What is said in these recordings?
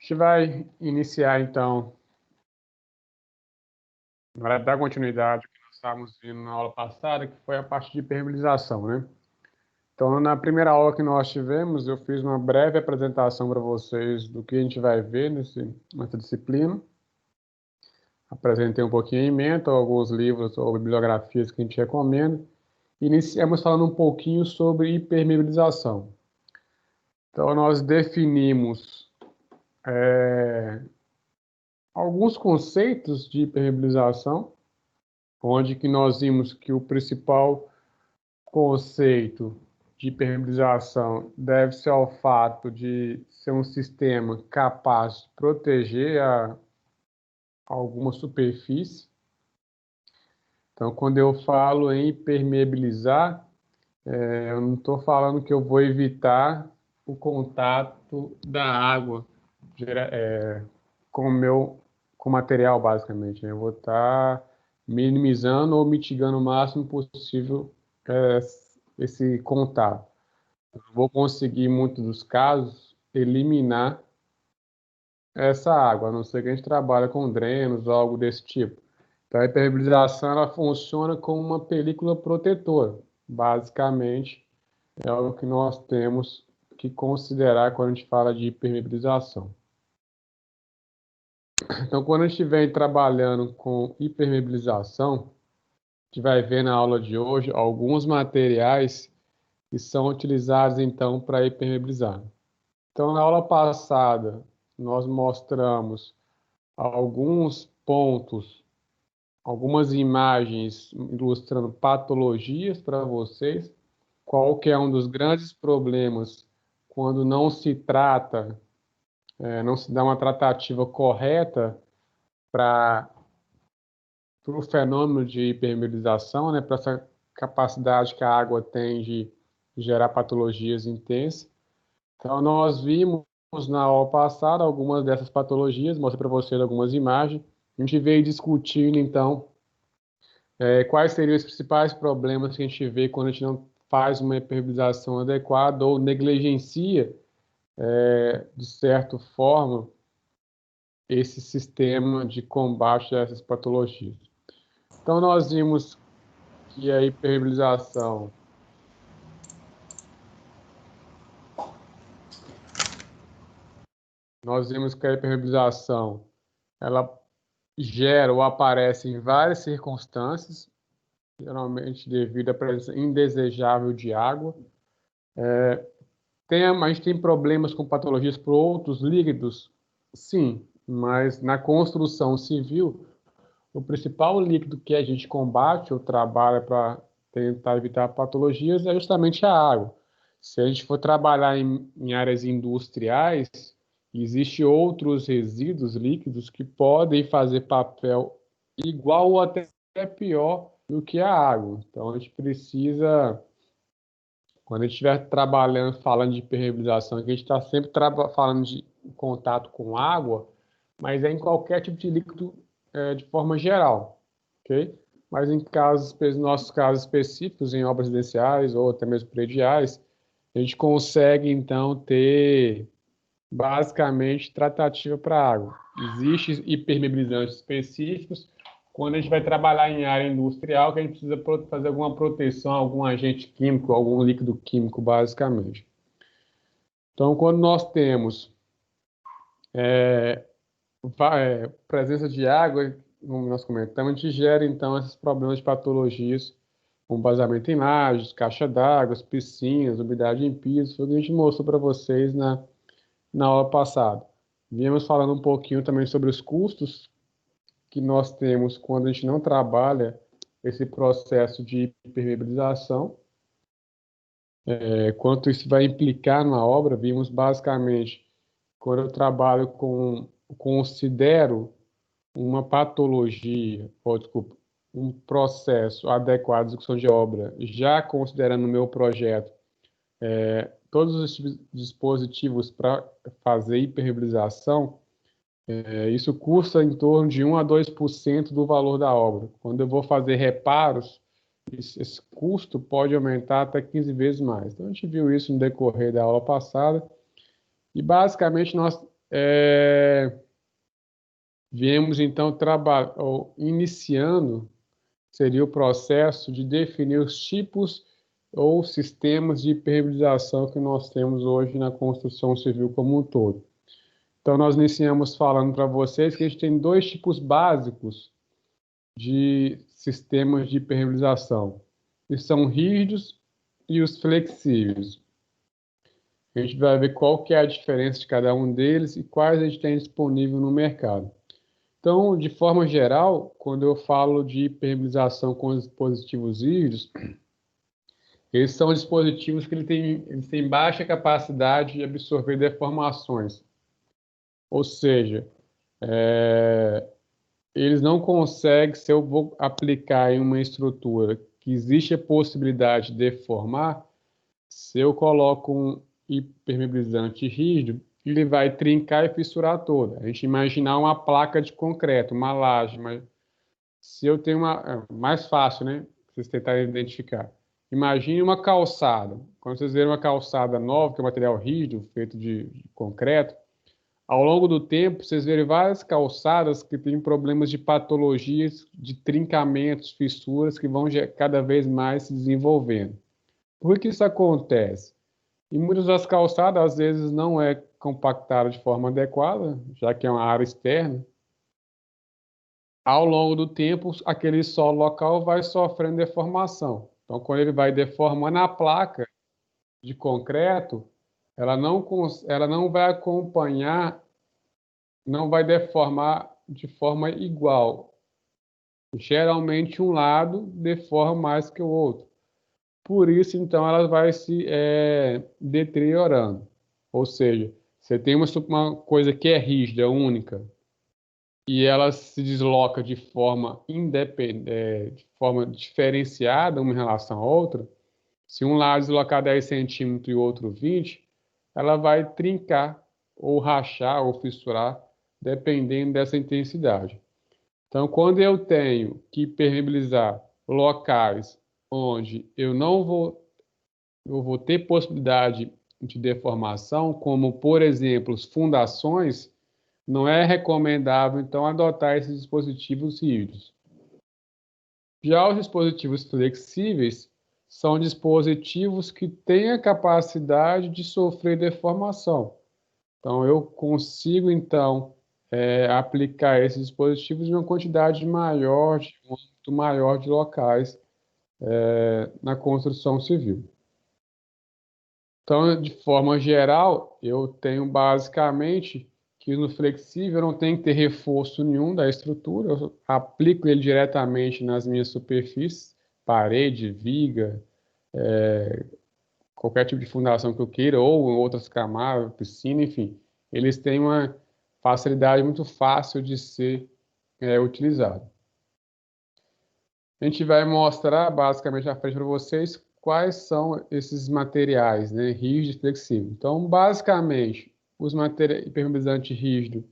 gente vai iniciar, então, vai dar continuidade ao que nós estávamos vendo na aula passada, que foi a parte de permeabilização, né? Então, na primeira aula que nós tivemos, eu fiz uma breve apresentação para vocês do que a gente vai ver nessa disciplina. Apresentei um pouquinho a ementa, alguns livros ou bibliografias que a gente recomenda. Iniciamos falando um pouquinho sobre impermeabilização. Então, nós definimos alguns conceitos de impermeabilização, onde que nós vimos que o principal conceito de impermeabilização deve-se ao fato de ser um sistema capaz de proteger alguma superfície. Então, quando eu falo em impermeabilizar, eu não estou falando que eu vou evitar o contato da água com o material, basicamente, né? Eu vou estar minimizando ou mitigando o máximo possível esse contato. Eu vou conseguir, em muitos dos casos, eliminar essa água, a não ser que a gente trabalhe com drenos ou algo desse tipo. Então, a impermeabilização ela funciona como uma película protetora. Basicamente, é o que nós temos que considerar quando a gente fala de impermeabilização. Então, quando a gente estiver trabalhando com impermeabilização, a gente vai ver na aula de hoje alguns materiais que são utilizados, então, para impermeabilizar. Então, na aula passada, nós mostramos alguns pontos, algumas imagens ilustrando patologias para vocês, qual que é um dos grandes problemas quando não se trata, não se dá uma tratativa correta para o fenômeno de impermeabilização, né, para essa capacidade que a água tem de gerar patologias intensas. Então, nós vimos na aula passada algumas dessas patologias, mostrei para vocês algumas imagens. A gente veio discutindo, então, quais seriam os principais problemas que a gente vê quando a gente não faz uma impermeabilização adequada ou negligencia, de certa forma, esse sistema de combate a essas patologias. Então, nós vimos que a impermeabilização ela gera ou aparece em várias circunstâncias, geralmente devido à presença indesejável de água. A gente tem problemas com patologias por outros líquidos? Sim, mas na construção civil, o principal líquido que a gente combate ou trabalha para tentar evitar patologias é justamente a água. Se a gente for trabalhar em áreas industriais, existem outros resíduos líquidos que podem fazer papel igual ou até pior do que a água. Então, a gente precisa, quando a gente estiver trabalhando, falando de impermeabilização, a gente está sempre falando de contato com água, mas é em qualquer tipo de líquido de forma geral, ok? Mas em nossos casos específicos, em obras residenciais ou até mesmo prediais, a gente consegue, então, ter basicamente tratativa para água. Existem impermeabilizantes específicos quando a gente vai trabalhar em área industrial, que a gente precisa fazer alguma proteção, algum agente químico, algum líquido químico, basicamente. Então, quando nós temos presença de água, como nós comentamos, a gente gera, então, esses problemas de patologias, como vazamento em lajes, caixa d'água, piscinas, umidade em pisos, foi o que a gente mostrou para vocês na aula passada. Viemos falando um pouquinho também sobre os custos que nós temos quando a gente não trabalha esse processo de impermeabilização, quanto isso vai implicar na obra. Vimos basicamente, quando eu trabalho considero uma patologia, ou desculpa, um processo adequado de execução de obra, já considerando o meu projeto, todos os dispositivos para fazer impermeabilização, isso custa em torno de 1 a 2% do valor da obra. Quando eu vou fazer reparos, esse custo pode aumentar até 15 vezes mais. Então, a gente viu isso no decorrer da aula passada. E, basicamente, nós viemos então iniciando, seria o processo de definir os tipos ou sistemas de impermeabilização que nós temos hoje na construção civil como um todo. Então, nós iniciamos falando para vocês que a gente tem dois tipos básicos de sistemas de impermeabilização, que são rígidos e os flexíveis. A gente vai ver qual que é a diferença de cada um deles e quais a gente tem disponível no mercado. Então, de forma geral, quando eu falo de impermeabilização com dispositivos rígidos, eles são dispositivos que eles têm baixa capacidade de absorver deformações. Ou seja, eles não conseguem, se eu vou aplicar em uma estrutura que existe a possibilidade de deformar, se eu coloco um impermeabilizante rígido, ele vai trincar e fissurar toda. A gente imaginar uma placa de concreto, uma laje, mas se eu tenho mais fácil, né? Vocês tentarem identificar. Imagine uma calçada. Quando vocês verem uma calçada nova, que é material rígido, feito de concreto, ao longo do tempo, vocês verem várias calçadas que têm problemas de patologias, de trincamentos, fissuras, que vão cada vez mais se desenvolvendo. Por que isso acontece? Em muitas das calçadas, às vezes, não é compactada de forma adequada, já que é uma área externa. Ao longo do tempo, aquele solo local vai sofrendo deformação. Então, quando ele vai deformando a placa de concreto, ela não vai acompanhar, não vai deformar de forma igual. Geralmente, um lado deforma mais que o outro. Por isso, então, ela vai se deteriorando. Ou seja, você tem uma coisa que é rígida, única, e ela se desloca de forma independente, de forma diferenciada uma em relação à outra. Se um lado deslocar 10 centímetros e o outro 20, ela vai trincar, ou rachar, ou fissurar, dependendo dessa intensidade. Então, quando eu tenho que impermeabilizar locais onde eu vou ter possibilidade de deformação, como, por exemplo, fundações, não é recomendável, então, adotar esses dispositivos rígidos. Já os dispositivos flexíveis são dispositivos que têm a capacidade de sofrer deformação. Então, eu consigo, então, aplicar esses dispositivos em uma quantidade maior, de um âmbito maior de locais na construção civil. Então, de forma geral, eu tenho basicamente que no flexível não tem que ter reforço nenhum da estrutura, eu aplico ele diretamente nas minhas superfícies, parede, viga, qualquer tipo de fundação que eu queira, ou em outras camadas, piscina, enfim. Eles têm uma facilidade muito fácil de ser utilizado. A gente vai mostrar basicamente à frente para vocês quais são esses materiais, né, rígidos e flexíveis. Então, basicamente, os materiais impermeabilizantes rígidos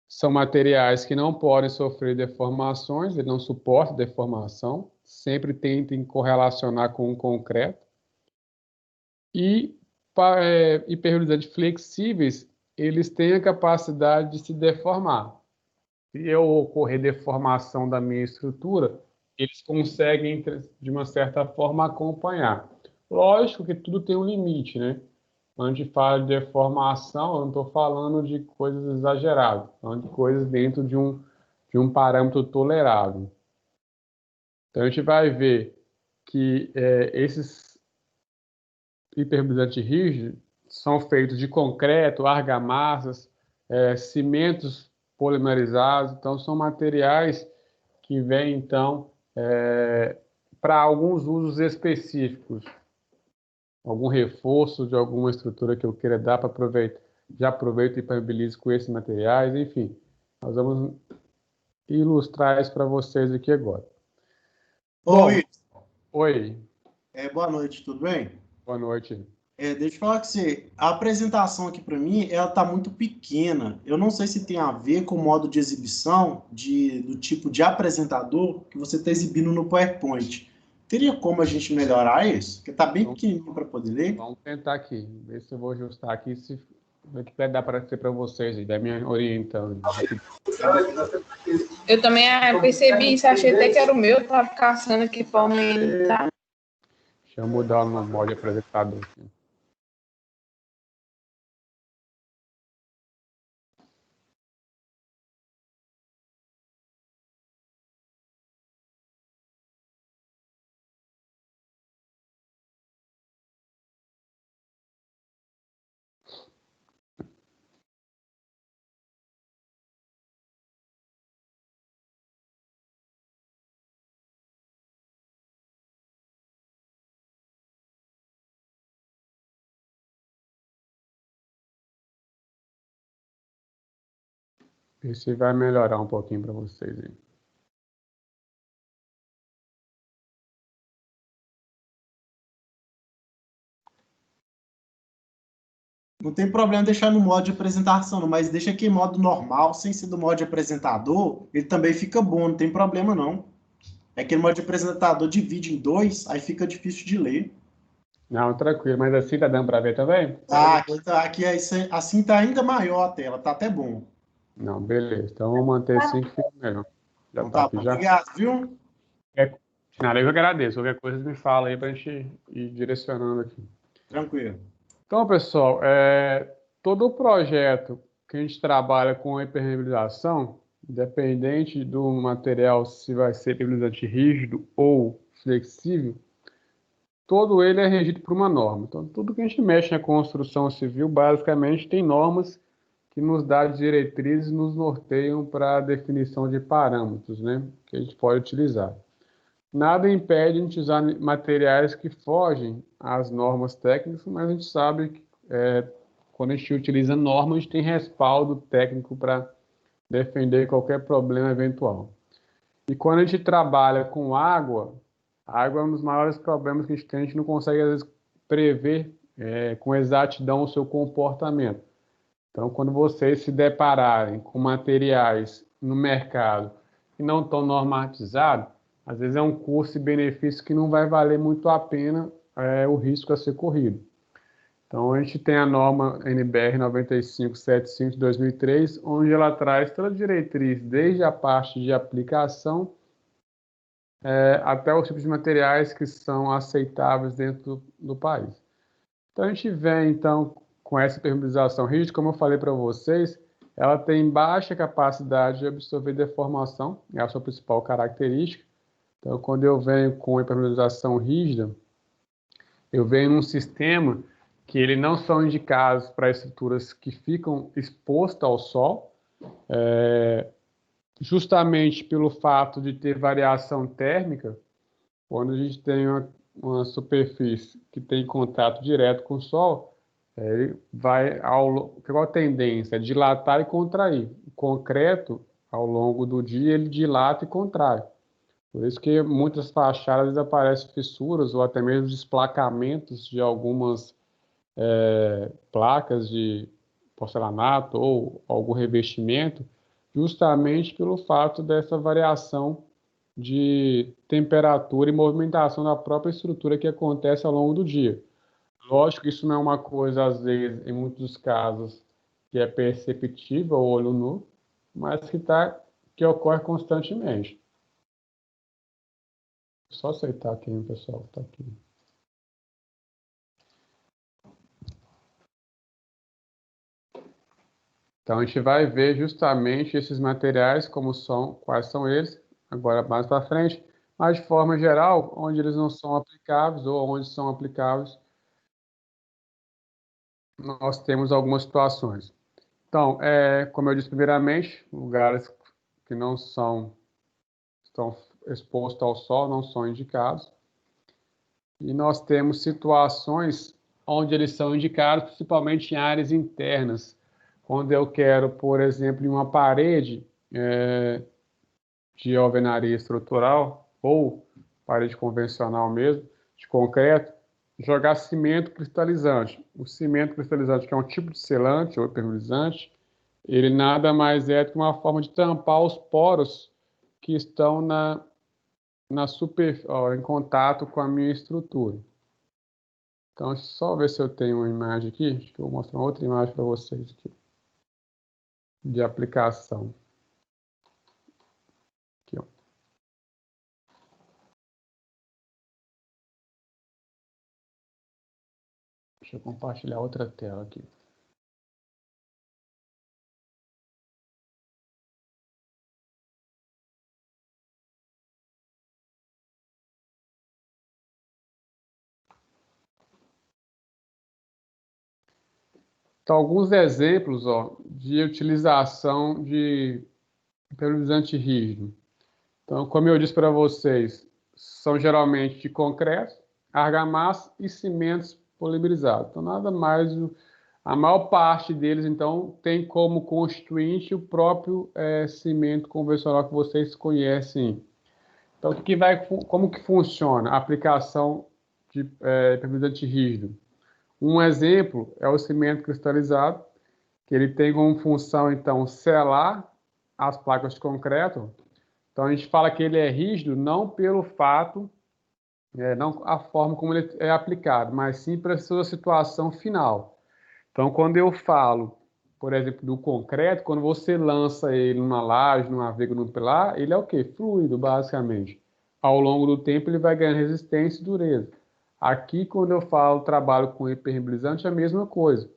são materiais que não podem sofrer deformações, eles não suportam deformação, sempre tentem correlacionar com o concreto. E impermeabilizantes flexíveis, eles têm a capacidade de se deformar. Se eu ocorrer deformação da minha estrutura, eles conseguem, de uma certa forma, acompanhar. Lógico que tudo tem um limite, né? Quando a gente fala de deformação, eu não estou falando de coisas exageradas, estou falando de coisas dentro de um parâmetro tolerável. Então, a gente vai ver que esses impermeabilizantes rígidos são feitos de concreto, argamassas, cimentos polimerizados, então são materiais que vêm, então, para alguns usos específicos, algum reforço de alguma estrutura que eu queira dar para aproveitar, já aproveito e impermeabilizo com esses materiais, enfim. Nós vamos ilustrar isso para vocês aqui agora. Oi. Oi. Boa noite, tudo bem? Boa noite. Deixa eu falar com você, a apresentação aqui para mim, ela está muito pequena. Eu não sei se tem a ver com o modo de exibição, do tipo de apresentador que você está exibindo no PowerPoint. Teria como a gente melhorar isso? Porque está bem pequenininho para poder ler. Vamos tentar aqui, ver se eu vou ajustar aqui, se O que vai dar para ser para vocês, da minha orientando. Eu também percebi isso, achei até que era o meu, tava caçando aqui para aumentar. Deixa eu mudar no modo apresentador aqui. Ver se vai melhorar um pouquinho para vocês aí. Não tem problema deixar no modo de apresentação, não, mas deixa aqui em modo normal, sem ser do modo de apresentador, ele também fica bom, não tem problema não. É que no modo de apresentador divide em dois, aí fica difícil de ler. Não, tranquilo, mas assim tá dando para ver também? Ah, aqui assim tá ainda maior a tela, tá até bom. Não, beleza. Então vamos manter assim que fica melhor. Já Então tá tá aqui bom, já. obrigado, viu? Nada, eu que agradeço. Qualquer coisa me fala aí para a gente ir direcionando aqui. Tranquilo. Então, pessoal, todo o projeto que a gente trabalha com impermeabilização, independente do material se vai ser impermeabilizante rígido ou flexível, todo ele é regido por uma norma. Então, tudo que a gente mexe na construção civil, basicamente, tem normas que nos dão diretrizes, nos norteiam para a definição de parâmetros, né, que a gente pode utilizar. Nada impede a gente usar materiais que fogem às normas técnicas, mas a gente sabe que quando a gente utiliza normas, a gente tem respaldo técnico para defender qualquer problema eventual. E quando a gente trabalha com água, a água é um dos maiores problemas que a gente não consegue, às vezes, prever com exatidão o seu comportamento. Então, quando vocês se depararem com materiais no mercado que não estão normatizados, às vezes é um custo e benefício que não vai valer muito a pena o risco a ser corrido. Então, a gente tem a norma NBR 9575 de 2003, onde ela traz toda a diretriz, desde a parte de aplicação até os tipos de materiais que são aceitáveis dentro do país. Então, a gente vem, então, com essa impermeabilização rígida, como eu falei para vocês, ela tem baixa capacidade de absorver deformação, é a sua principal característica. Então, quando eu venho com impermeabilização rígida, eu venho num sistema que ele não são indicados para estruturas que ficam expostas ao sol, justamente pelo fato de ter variação térmica. Quando a gente tem uma superfície que tem contato direto com o sol, ele vai, qual a tendência? É dilatar e contrair. O concreto, ao longo do dia, ele dilata e contrai. Por isso que muitas fachadas aparecem fissuras ou até mesmo desplacamentos de algumas placas de porcelanato ou algum revestimento, justamente pelo fato dessa variação de temperatura e movimentação da própria estrutura que acontece ao longo do dia. Lógico que isso não é uma coisa, às vezes, em muitos casos, que é perceptível ao olho nu, mas que ocorre constantemente. Só aceitar aqui, hein, pessoal, que está aqui. Então, a gente vai ver justamente esses materiais, como são, quais são eles, agora mais para frente, mas de forma geral, onde eles não são aplicáveis ou onde são aplicáveis, nós temos algumas situações. Então, como eu disse primeiramente, lugares que não estão expostos ao sol não são indicados. E nós temos situações onde eles são indicados, principalmente em áreas internas, quando eu quero, por exemplo, em uma parede de alvenaria estrutural ou parede convencional mesmo, de concreto, jogar cimento cristalizante. O cimento cristalizante, que é um tipo de selante ou impermeabilizante, ele nada mais é do que uma forma de tampar os poros que estão em contato com a minha estrutura. Então, deixa eu só ver se eu tenho uma imagem aqui. Acho que eu vou mostrar uma outra imagem para vocês aqui. De aplicação. Aqui, ó. Deixa eu compartilhar outra tela aqui. Então, alguns exemplos, ó, de utilização de impermeabilizante rígido. Então, como eu disse para vocês, são geralmente de concreto, argamassa e cimentos polimerizados. Então, nada mais, a maior parte deles, então, tem como constituinte o próprio cimento convencional que vocês conhecem. Então, como que funciona a aplicação de impermeabilizante rígido? Um exemplo é o cimento cristalizado, que ele tem como função, então, selar as placas de concreto. Então, a gente fala que ele é rígido não pelo fato, não a forma como ele é aplicado, mas sim para a sua situação final. Então, quando eu falo, por exemplo, do concreto, quando você lança ele numa laje, numa viga, num pilar, ele é o quê? Fluido, basicamente. Ao longo do tempo, ele vai ganhando resistência e dureza. Aqui, quando eu falo trabalho com impermeabilizante, é a mesma coisa.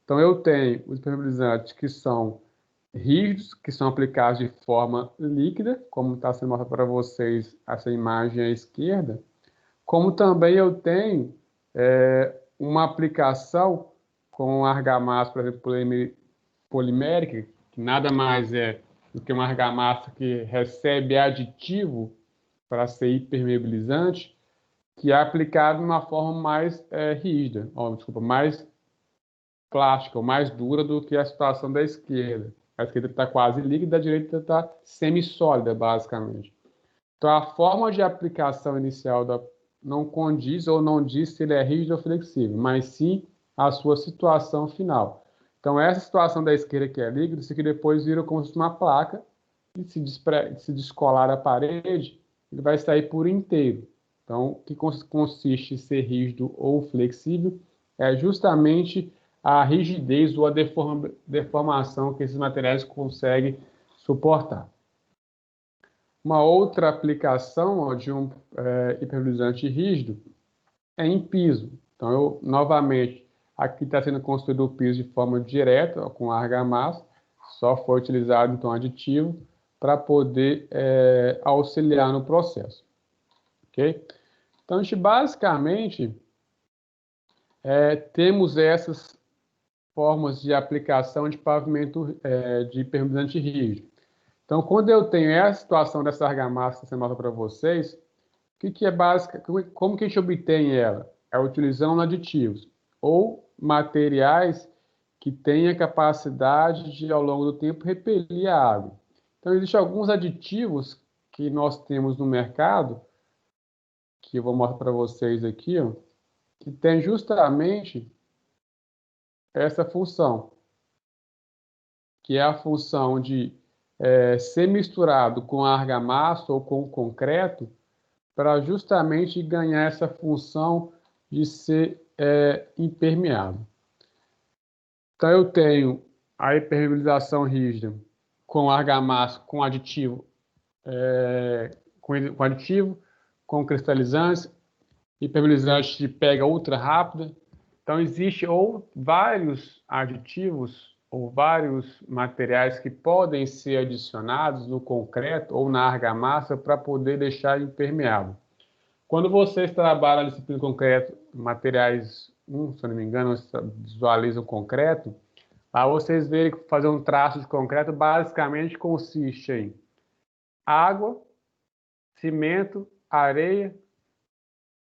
Então, eu tenho os impermeabilizantes que são rígidos, que são aplicados de forma líquida, como está sendo mostrado para vocês essa imagem à esquerda, como também eu tenho uma aplicação com argamassa, por exemplo, polimérica, que nada mais é do que uma argamassa que recebe aditivo para ser hipermeabilizante, que é aplicado de uma forma mais rígida, mais plástica, ou mais dura do que a situação da esquerda. A esquerda está quase líquida, a direita está semissólida, basicamente. Então, a forma de aplicação inicial não condiz ou não diz se ele é rígido ou flexível, mas sim a sua situação final. Então, essa situação da esquerda que é líquida, isso aqui depois vira como se fosse uma placa, e se descolar da parede, ele vai sair por inteiro. Então, o que consiste em ser rígido ou flexível é justamente a rigidez ou a deformação que esses materiais conseguem suportar. Uma outra aplicação de um impermeabilizante rígido é em piso. Então, novamente, aqui está sendo construído o piso de forma direta, com argamassa, só foi utilizado, então, aditivo para poder auxiliar no processo. Ok? Então, a gente basicamente temos essas formas de aplicação de pavimento de impermeabilizante rígido. Então, quando eu tenho essa situação dessa argamassa que você mostra para vocês, o que é básica? Como que a gente obtém ela? É utilizando aditivos ou materiais que têm a capacidade de, ao longo do tempo, repelir a água. Então, existem alguns aditivos que nós temos no mercado, que eu vou mostrar para vocês aqui, ó, que tem justamente essa função, que é a função de ser misturado com argamassa ou com concreto para justamente ganhar essa função de ser impermeável. Então, eu tenho a impermeabilização rígida com argamassa, com aditivo, com cristalizantes, impermeabilizante de pega ultra rápida. Então, existe vários aditivos ou vários materiais que podem ser adicionados no concreto ou na argamassa para poder deixar impermeável. Quando vocês trabalham na disciplina concreto, materiais, se eu não me engano, visualizam concreto, lá vocês verem que fazer um traço de concreto basicamente consiste em água, cimento, areia,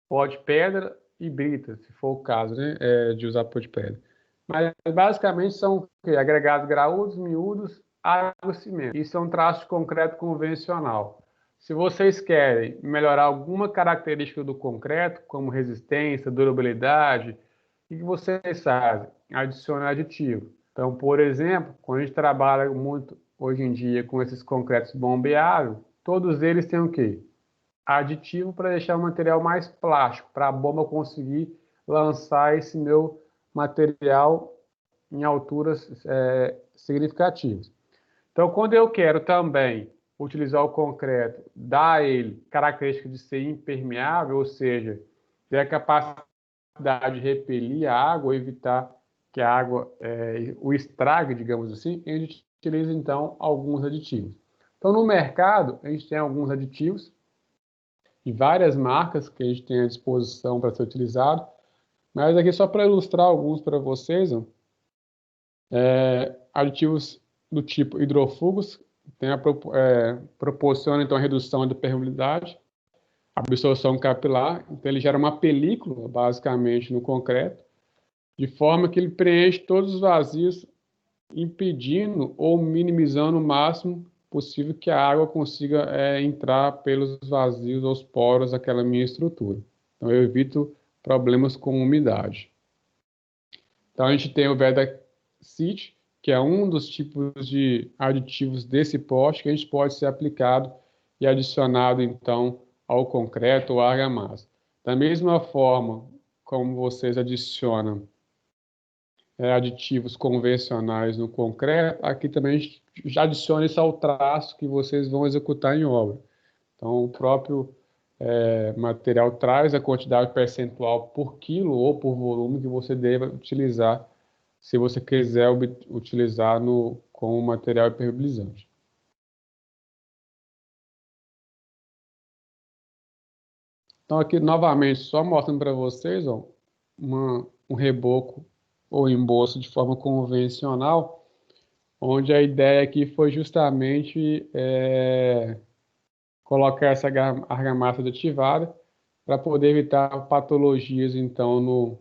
pó de pedra e brita, se for o caso, né, de usar pó de pedra. Mas basicamente são agregados graúdos, miúdos, água e cimento. Isso é um traço de concreto convencional. Se vocês querem melhorar alguma característica do concreto, como resistência, durabilidade, o que vocês fazem? Adicionar aditivo. Então, por exemplo, quando a gente trabalha muito hoje em dia com esses concretos bombeáveis, todos eles têm o quê? Aditivo para deixar o material mais plástico, para a bomba conseguir lançar esse meu material em alturas significativas. Então, quando eu quero também utilizar o concreto, dar a ele característica de ser impermeável, ou seja, ter a capacidade de repelir a água, evitar que a água o estrague, digamos assim, a gente utiliza, então, alguns aditivos. Então, no mercado, a gente tem alguns aditivos de várias marcas que a gente tem à disposição para ser utilizado, mas aqui só para ilustrar alguns para vocês, ó, aditivos do tipo hidrofugos, proporciona, então, a redução da permeabilidade, absorção capilar, então ele gera uma película, basicamente, no concreto, de forma que ele preenche todos os vazios, impedindo ou minimizando o máximo possível que a água consiga entrar pelos vazios ou os poros daquela minha estrutura. Então, eu evito problemas com umidade. Então, a gente tem o Verdasit, que é um dos tipos de aditivos desse poste que a gente pode ser aplicado e adicionado, então, ao concreto ou à argamassa. Da mesma forma como vocês adicionam aditivos convencionais no concreto, aqui também a gente já adiciona isso ao traço que vocês vão executar em obra. Então, o próprio material traz a quantidade percentual por quilo ou por volume que você deve utilizar se você quiser utilizar com material impermeabilizante. Então, aqui, novamente, só mostrando para vocês ó, um reboco ou emboço de forma convencional, onde a ideia aqui foi justamente colocar essa argamassa aditivada para poder evitar patologias, então,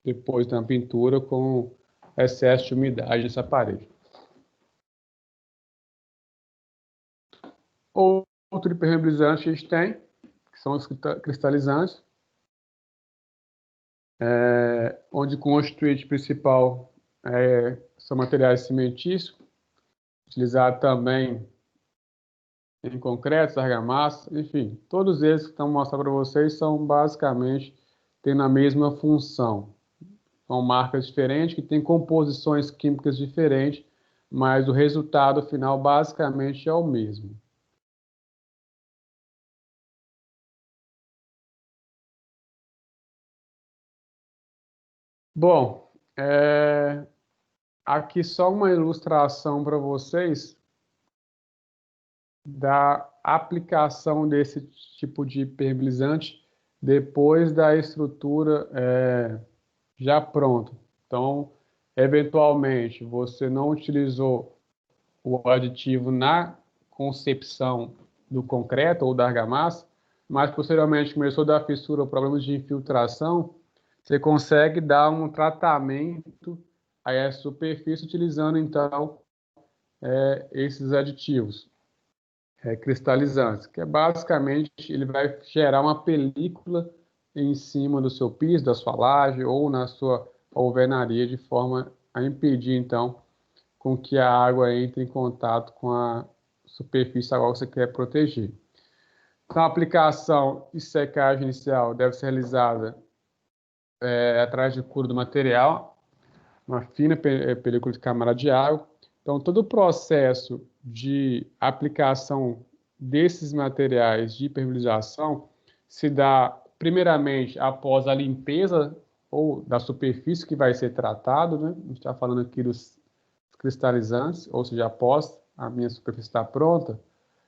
depois da pintura com excesso de umidade nessa parede. Outro impermeabilizante que a gente tem, que são os cristalizantes, onde o constituinte principal são materiais cimentícios, utilizado também em concretos, argamassa, enfim, todos esses que estão mostrando para vocês são basicamente tendo a mesma função. São marcas diferentes que têm composições químicas diferentes, mas o resultado final basicamente é o mesmo. Bom, aqui só uma ilustração para vocês da aplicação desse tipo de impermeabilizante depois da estrutura já pronta. Então, eventualmente, você não utilizou o aditivo na concepção do concreto ou da argamassa, mas posteriormente começou a dar fissura ou problemas de infiltração, você consegue dar um tratamento a essa superfície utilizando, então, esses aditivos cristalizantes, que basicamente ele vai gerar uma película em cima do seu piso, da sua laje ou na sua alvenaria, de forma a impedir, então, com que a água entre em contato com a superfície a qual você quer proteger. Então, a aplicação e secagem inicial deve ser realizada através de cura do material, uma fina película de camada de água. Então, todo o processo de aplicação desses materiais de impermeabilização se dá, primeiramente, após a limpeza ou da superfície que vai ser tratado, né? A gente está falando aqui dos cristalizantes, ou seja, após a minha superfície estar pronta,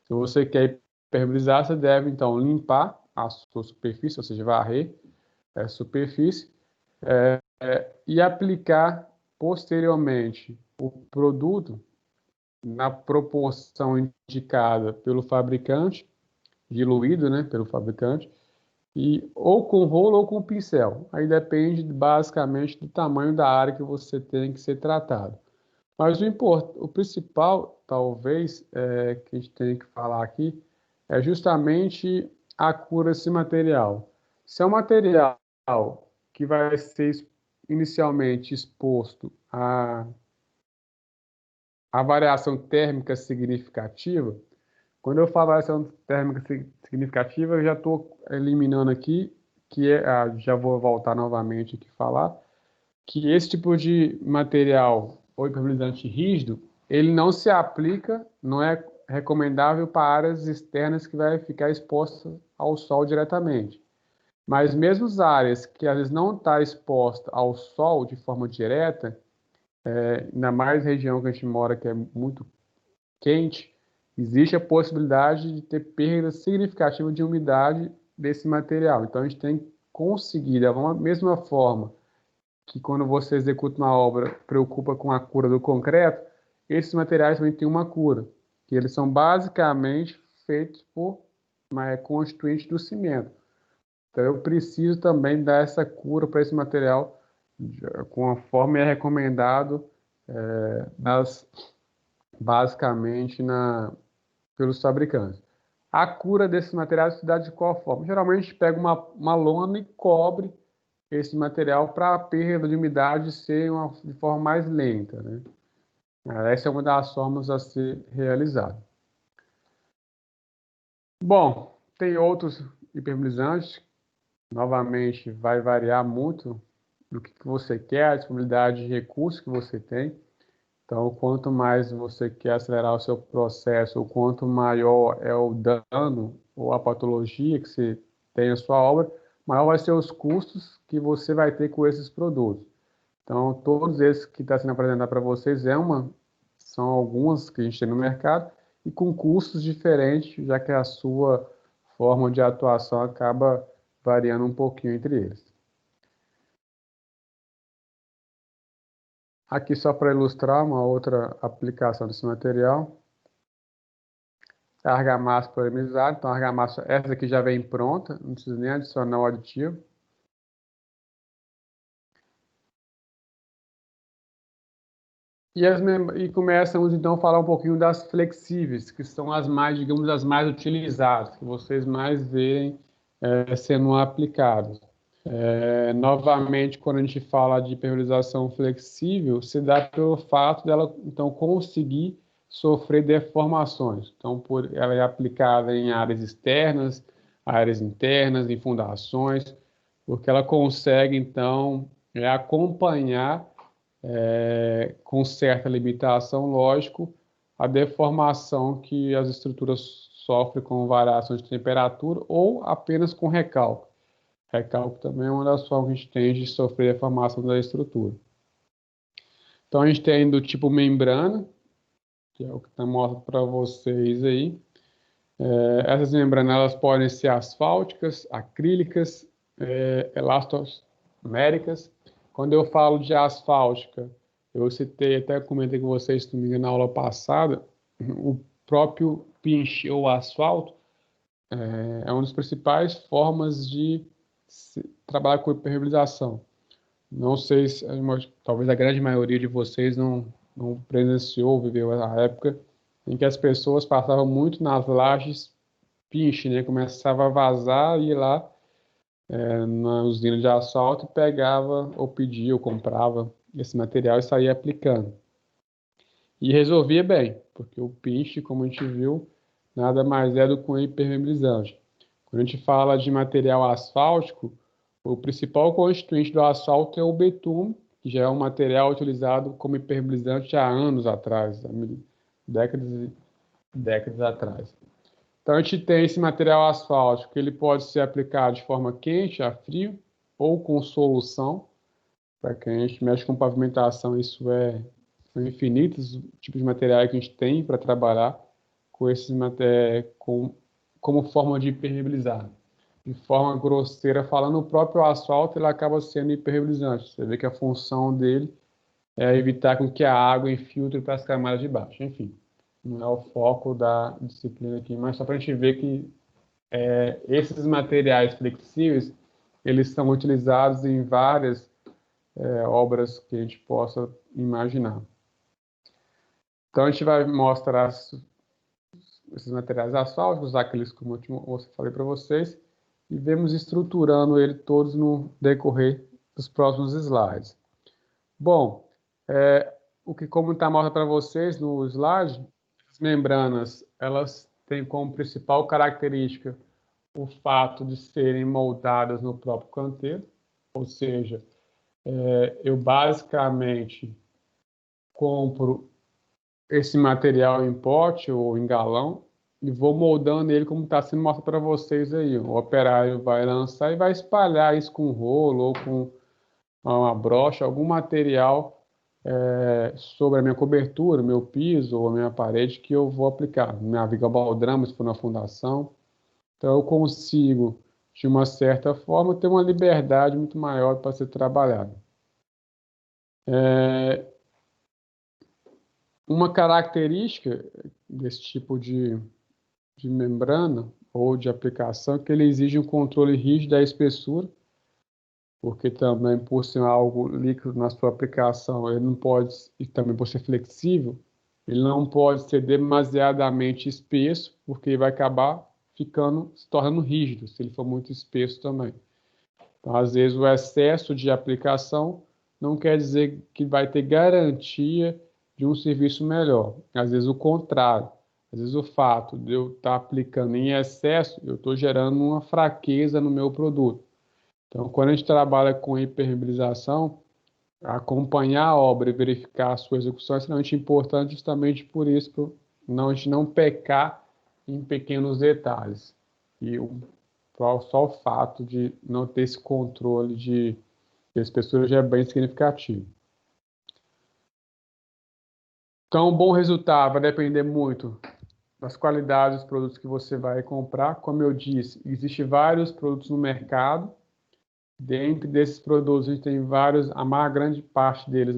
se você quer impermeabilizar, você deve, então, limpar a sua superfície, ou seja, varrer a superfície, e aplicar posteriormente o produto na proporção indicada pelo fabricante, diluído, né, pelo fabricante, e ou com rolo ou com pincel. Aí depende basicamente do tamanho da área que você tem que ser tratado. Mas o principal, talvez, que a gente tem que falar aqui, é justamente a cura desse material. Se é um material que vai ser inicialmente exposto a variação térmica significativa, quando eu falo variação térmica significativa, eu já estou eliminando aqui já vou voltar novamente aqui falar, que esse tipo de material ou impermeabilizante rígido, ele não se aplica, não é recomendável para áreas externas que vai ficar exposta ao sol diretamente. Mas mesmo as áreas que às vezes não está exposta ao sol de forma direta, ainda mais região que a gente mora que é muito quente, existe a possibilidade de ter perda significativa de umidade desse material. Então a gente tem que conseguir, da mesma forma que quando você executa uma obra preocupa com a cura do concreto, esses materiais também têm uma cura, que eles são basicamente feitos por uma constituinte do cimento. Então eu preciso também dar essa cura para esse material conforme é recomendado basicamente pelos fabricantes. A cura desses materiais se dá de qual forma? Geralmente a gente pega uma lona e cobre esse material para a perda de umidade ser de forma mais lenta, né? Essa é uma das formas a ser realizada. Bom, tem outros impermeabilizantes. Novamente, vai variar muito do que você quer, a disponibilidade de recursos que você tem. Então, quanto mais você quer acelerar o seu processo, ou quanto maior é o dano ou a patologia que você tem na sua obra, maior vai ser os custos que você vai ter com esses produtos. Então, todos esses que está sendo apresentado para vocês são alguns que a gente tem no mercado e com custos diferentes, já que a sua forma de atuação acaba variando um pouquinho entre eles. Aqui só para ilustrar uma outra aplicação desse material. A argamassa polimerizada. Então a argamassa, essa aqui já vem pronta, não precisa nem adicionar o aditivo. E começamos então a falar um pouquinho das flexíveis, que são as mais, digamos, as mais utilizadas, que vocês mais verem sendo aplicadas. Novamente, quando a gente fala de impermeabilização flexível, se dá pelo fato dela então conseguir sofrer deformações. Então, ela é aplicada em áreas externas, áreas internas, em fundações, porque ela consegue então acompanhar com certa limitação, lógico, a deformação que as estruturas sofrem com variações de temperatura ou apenas com recalque. Recalque também é uma das formas que a gente tem de sofrer deformação da estrutura. Então, a gente tem do tipo membrana, que é o que está mostrando para vocês aí. Essas membranas elas podem ser asfálticas, acrílicas, elastoméricas. Quando eu falo de asfáltica, eu citei, até comentei com vocês, se não me engano, na aula passada, o próprio pinche ou asfalto é uma das principais formas de trabalhar com impermeabilização. Não sei se, talvez a grande maioria de vocês não presenciou, viveu a época em que as pessoas passavam muito nas lajes pinche, né? Começava a vazar, ia lá na usina de asfalto, pegava ou pedia ou comprava esse material e saía aplicando. E resolvia bem, porque o pinche, como a gente viu, nada mais é do que um impermeabilizante. Quando a gente fala de material asfáltico, o principal constituinte do asfalto é o betume, que já é um material utilizado como impermeabilizante há anos atrás, há décadas e décadas atrás. Então a gente tem esse material asfáltico, que ele pode ser aplicado de forma quente, a frio, ou com solução. Para quem a gente mexe com pavimentação, são infinitos tipos de materiais que a gente tem para trabalhar com esses como forma de impermeabilizar. De forma grosseira, falando, o próprio asfalto ele acaba sendo impermeabilizante. Você vê que a função dele é evitar com que a água infiltre para as camadas de baixo. Enfim, não é o foco da disciplina aqui, mas só para a gente ver que esses materiais flexíveis, eles são utilizados em várias obras que a gente possa imaginar. Então, a gente vai mostrar esses materiais asfálticos, aqueles como eu falei para vocês, e vemos estruturando ele todos no decorrer dos próximos slides. Bom, como está mostrado para vocês no slide, as membranas, elas têm como principal característica o fato de serem moldadas no próprio canteiro, ou seja, eu basicamente compro esse material em pote ou em galão e vou moldando ele como está sendo mostrado para vocês aí. O operário vai lançar e vai espalhar isso com rolo ou com uma brocha, algum material sobre a minha cobertura, meu piso ou a minha parede que eu vou aplicar. Minha viga baldrama, se for na fundação. Então eu consigo, de uma certa forma, ter uma liberdade muito maior para ser trabalhado. Uma característica desse tipo de membrana ou de aplicação é que ele exige um controle rígido da espessura, porque também, por ser algo líquido na sua aplicação, ele não pode, e também por ser flexível, ele não pode ser demasiadamente espesso, porque vai acabar se tornando rígido, se ele for muito espesso também. Então, às vezes, o excesso de aplicação não quer dizer que vai ter garantia de um serviço melhor. Às vezes, o contrário. Às vezes, o fato de eu estar aplicando em excesso, eu estou gerando uma fraqueza no meu produto. Então, quando a gente trabalha com hipermeabilização, acompanhar a obra e verificar a sua execução é extremamente importante justamente por isso, para a gente não pecar em pequenos detalhes. E só o fato de não ter esse controle de espessura já é bem significativo. Então, um bom resultado vai depender muito das qualidades dos produtos que você vai comprar. Como eu disse, existem vários produtos no mercado. Dentre desses produtos, a gente tem vários, a grande parte deles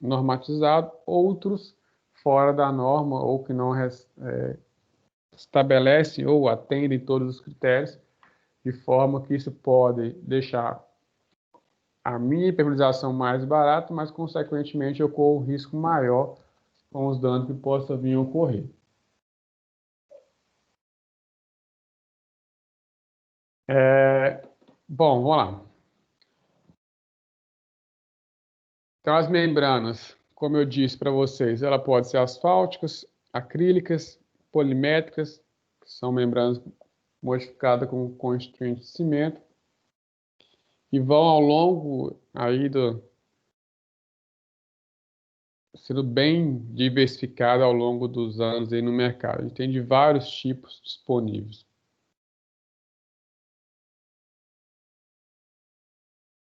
normatizados, outros fora da norma ou que não estabelecem ou atendem todos os critérios, de forma que isso pode deixar a minha hipermeabilização mais barata, mas, consequentemente, eu corro um risco maior com os danos que possam vir a ocorrer. Bom, vamos lá. Então, as membranas, como eu disse para vocês, ela pode ser asfálticas, acrílicas, polimétricas, que são membranas modificadas com constituinte de cimento, e vão ao longo aí sendo bem diversificada ao longo dos anos aí no mercado. A gente tem de vários tipos disponíveis.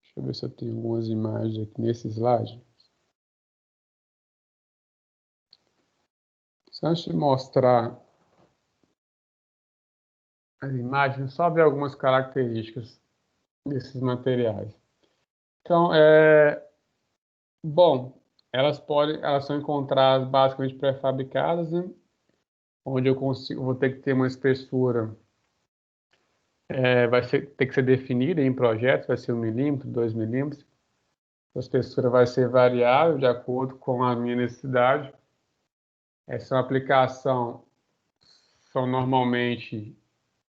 Deixa eu ver se eu tenho algumas imagens aqui nesse slide. Se antes de mostrar as imagens, só ver algumas características desses materiais. Então, bom, elas são encontradas basicamente pré-fabricadas, né? Onde vou ter que ter uma espessura, ter que ser definida em projetos, vai ser 1 milímetro, 2 milímetros. A espessura vai ser variável de acordo com a minha necessidade. Essa aplicação são normalmente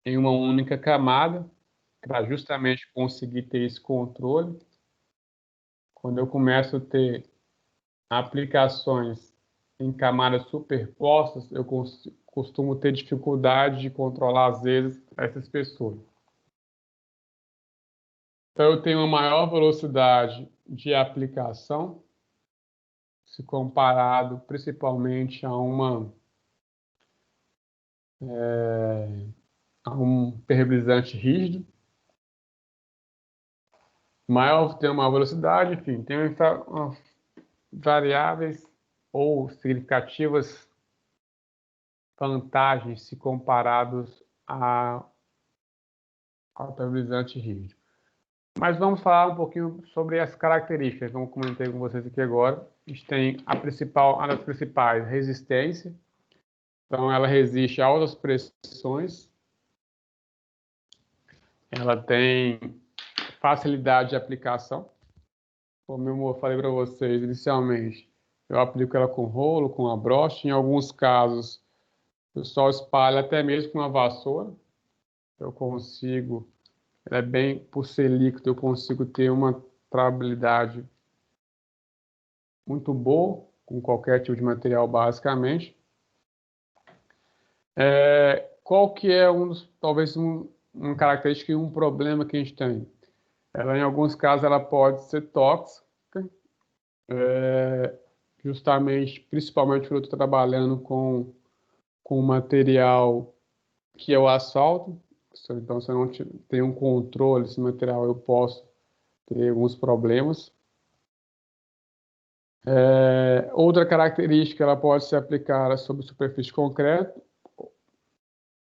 em uma única camada, para justamente conseguir ter esse controle. Quando eu começo a ter aplicações em camadas superpostas, eu costumo ter dificuldade de controlar, às vezes, essa espessura. Então, eu tenho uma maior velocidade de aplicação, se comparado principalmente a um impermeabilizante rígido. Tem uma velocidade, enfim, tem variáveis ou significativas vantagens se comparados ao impermeabilizante rígido. Mas vamos falar um pouquinho sobre as características, como comentei com vocês aqui agora. A gente tem uma das principais, resistência. Então, ela resiste a altas pressões. Ela tem facilidade de aplicação. Como eu falei para vocês inicialmente, eu aplico ela com rolo, com a brocha. Em alguns casos, eu só espalho até mesmo com uma vassoura. Eu consigo, por ser líquido, eu consigo ter uma trabilidade muito boa, com qualquer tipo de material, basicamente. Qual que é talvez um uma característica e um problema que a gente tem. Ela, em alguns casos, ela pode ser tóxica, justamente, principalmente quando eu estou trabalhando com material que é o asfalto. Então, se eu não tenho um controle desse material, eu posso ter alguns problemas. Outra característica, ela pode ser aplicada sobre superfície de concreto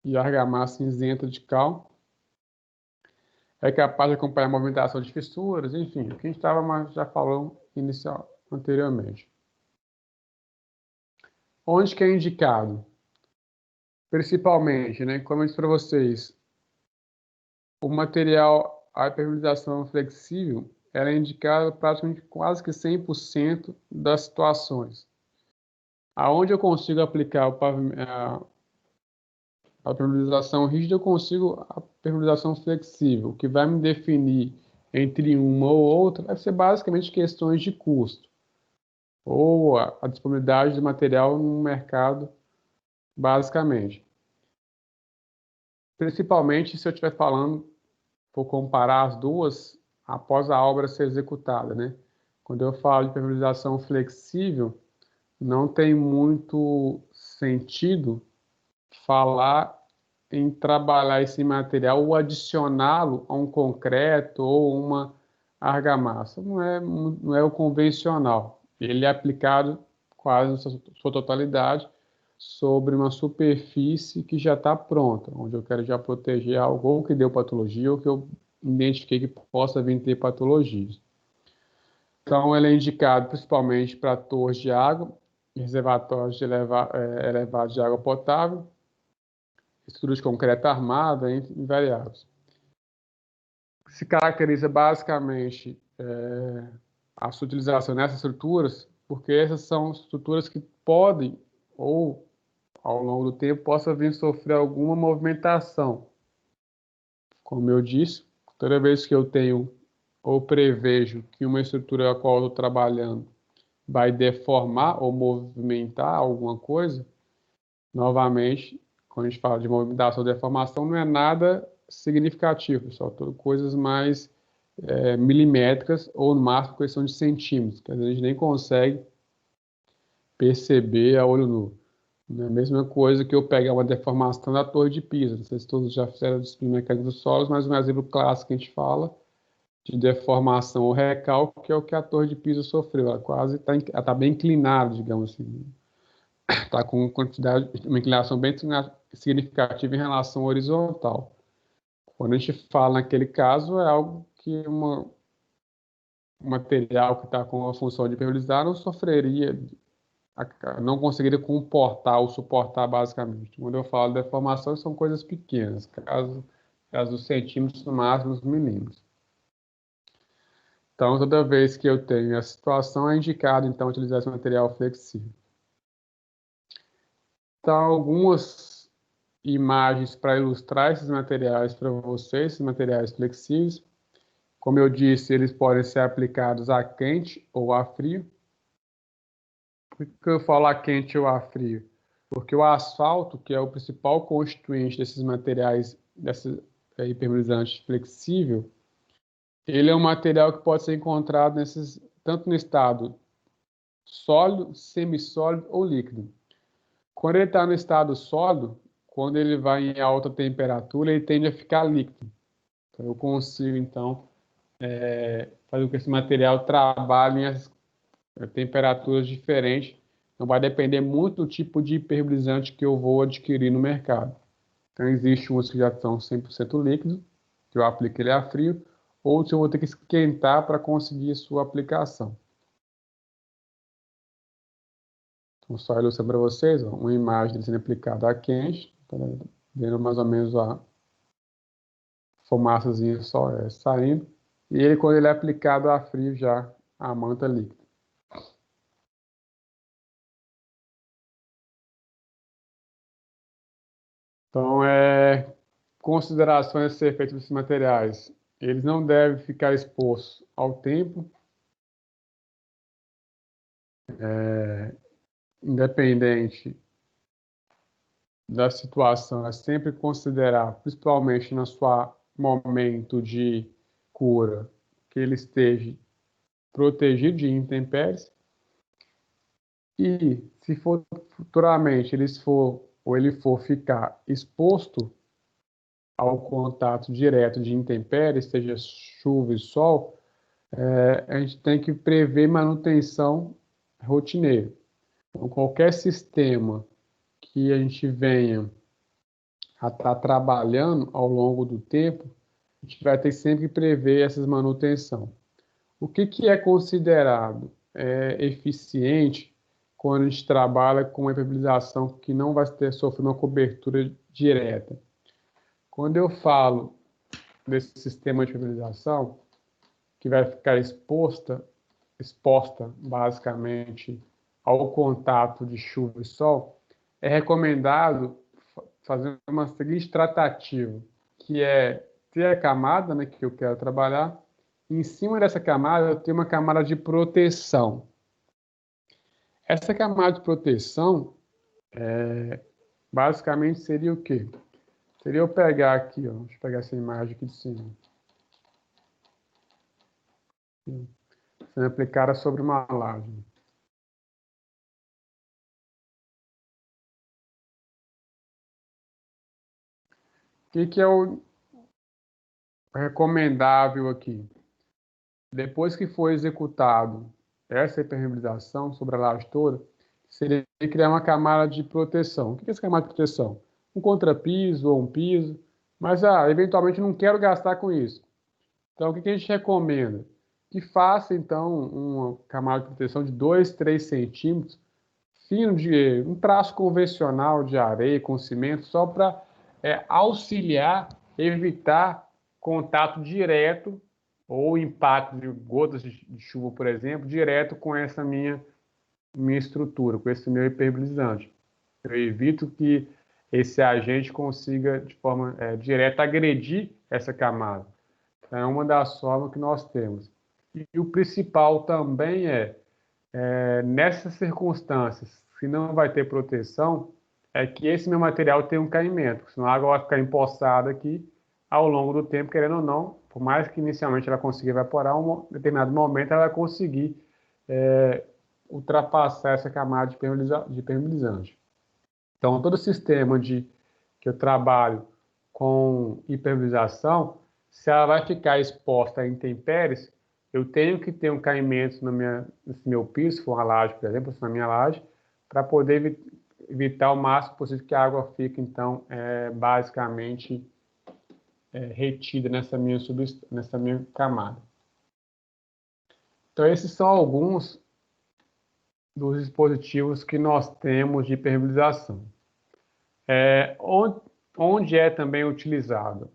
e argamassa cinzenta de cal. É capaz de acompanhar a movimentação de fissuras, enfim, o que a gente já falou anteriormente. Onde que é indicado? Principalmente, né, como eu disse para vocês, o material, a impermeabilização flexível, ela é indicada praticamente quase que 100% das situações. Aonde eu consigo aplicar a permeabilização rígida, eu consigo a permeabilização flexível. O que vai me definir entre uma ou outra vai ser basicamente questões de custo ou a disponibilidade de material no mercado, basicamente. Principalmente se eu estiver falando, vou comparar as duas após a obra ser executada, né? Quando eu falo de permeabilização flexível, não tem muito sentido falar em trabalhar esse material ou adicioná-lo a um concreto ou uma argamassa. Não é o convencional. Ele é aplicado quase na sua totalidade sobre uma superfície que já está pronta, onde eu quero já proteger algo ou que deu patologia ou que eu identifiquei que possa vir ter patologias. Então, ele é indicado principalmente para torres de água, reservatórios elevados de água potável, estruturas de concreto armado, entre variáveis. Se caracteriza basicamente a sua utilização nessas estruturas, porque essas são estruturas que podem, ou ao longo do tempo, possa vir a sofrer alguma movimentação. Como eu disse, toda vez que eu tenho ou prevejo que uma estrutura a qual eu estou trabalhando vai deformar ou movimentar alguma coisa, novamente, quando a gente fala de movimentação ou deformação, não é nada significativo, só coisas mais milimétricas ou no máximo questão de centímetros, que às vezes a gente nem consegue perceber a olho nu. É a mesma coisa que eu pegar uma deformação da Torre de Pisa. Não sei se todos já fizeram a disciplina mecânica dos solos, mas um exemplo clássico que a gente fala de deformação ou recalque, que é o que a Torre de Pisa sofreu. Ela quase está bem inclinada, digamos assim. Está com uma inclinação bem significativa em relação à horizontal. Quando a gente fala naquele caso, é algo que um material que está com a função de permeabilizar não sofreria, não conseguiria comportar ou suportar basicamente. Quando eu falo de deformação, são coisas pequenas, caso dos centímetros, no máximo dos milímetros. Então, toda vez que eu tenho essa situação, é indicado, então, utilizar esse material flexível. Então, algumas imagens para ilustrar esses materiais para vocês, esses materiais flexíveis. Como eu disse, eles podem ser aplicados a quente ou a frio. Por que eu falo a quente ou a frio? Porque o asfalto, que é o principal constituinte desses materiais, desse impermeabilizante flexível, ele é um material que pode ser encontrado tanto no estado sólido, semissólido ou líquido. Quando ele está no estado sólido, quando ele vai em alta temperatura, ele tende a ficar líquido. Então, eu consigo, então, fazer com que esse material trabalhe em temperaturas diferentes. Então, vai depender muito do tipo de impermeabilizante que eu vou adquirir no mercado. Então, existem uns que já são 100% líquidos, que eu aplico ele a frio, outros eu vou ter que esquentar para conseguir a sua aplicação. Então, só ilustrando para vocês, ó, uma imagem dele sendo aplicado a quente, vendo mais ou menos a fumaçazinha só saindo. E ele, quando ele é aplicado a frio, já a manta líquida. Então, considerações a ser feitas desses materiais. Eles não devem ficar expostos ao tempo, independente da situação é sempre considerar, principalmente no seu momento de cura, que ele esteja protegido de intempéries. E se for futuramente ele for ficar exposto ao contato direto de intempéries, seja chuva e sol, a gente tem que prever manutenção rotineira. Então, qualquer sistema que a gente venha a estar trabalhando ao longo do tempo, a gente vai ter sempre que prever essas manutenção. O que é considerado eficiente quando a gente trabalha com impermeabilização que não vai sofrer uma cobertura direta? Quando eu falo desse sistema de impermeabilização, que vai ficar exposta basicamente ao contato de chuva e sol, é recomendado fazer uma seguinte tratativa, que é ter a camada, né, que eu quero trabalhar. Em cima dessa camada, eu tenho uma camada de proteção. Essa camada de proteção, basicamente, seria o quê? Seria eu pegar aqui, ó, deixa eu pegar essa imagem aqui de cima. Sendo aplicada sobre uma laje. O que é o recomendável aqui? Depois que for executado essa impermeabilização sobre a laje toda, seria criar uma camada de proteção. O que é essa camada de proteção? Um contrapiso ou um piso, mas eventualmente não quero gastar com isso. Então, o que a gente recomenda? Que faça, então, uma camada de proteção de 2, 3 centímetros, fino, de um traço convencional de areia com cimento, só para auxiliar, evitar contato direto ou impacto de gotas de chuva, por exemplo, direto com essa minha estrutura, com esse meu impermeabilizante. Eu evito que esse agente consiga, de forma direta, agredir essa camada. É uma das formas que nós temos. E o principal também nessas circunstâncias, se não vai ter proteção, é que esse meu material tenha um caimento, senão a água vai ficar empoçada aqui ao longo do tempo, querendo ou não, por mais que inicialmente ela consiga evaporar, em um determinado momento ela vai conseguir ultrapassar essa camada de impermeabilizante. Então, todo sistema que eu trabalho com impermeabilização, se ela vai ficar exposta a intempéries, eu tenho que ter um caimento nesse meu piso, se for uma laje, por exemplo, se na minha laje, para poder evitar o máximo possível que a água fique, então, basicamente retida nessa minha camada. Então, esses são alguns dos dispositivos que nós temos de impermeabilização. Onde é também utilizado?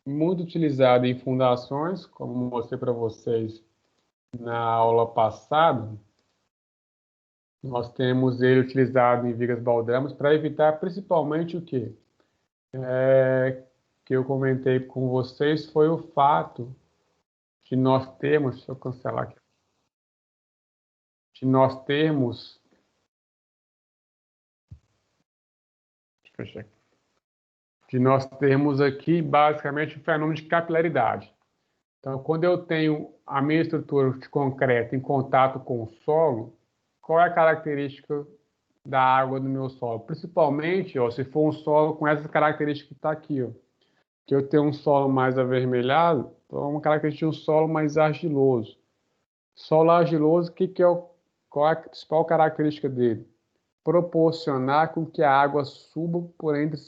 Muito utilizado em fundações, como mostrei para vocês na aula passada. Nós temos ele utilizado em vigas baldramas para evitar principalmente o quê? Que eu comentei com vocês foi o fato de nós termos, deixa eu cancelar aqui, de nós termos, aqui basicamente o fenômeno de capilaridade. Então, quando eu tenho a minha estrutura de concreto em contato com o solo, qual é a característica da água do meu solo? Principalmente, se for um solo com essa característica que está aqui, que eu tenho um solo mais avermelhado, então é uma característica de um solo mais argiloso. Solo argiloso, qual é a principal característica dele? Proporcionar com que a água suba por entre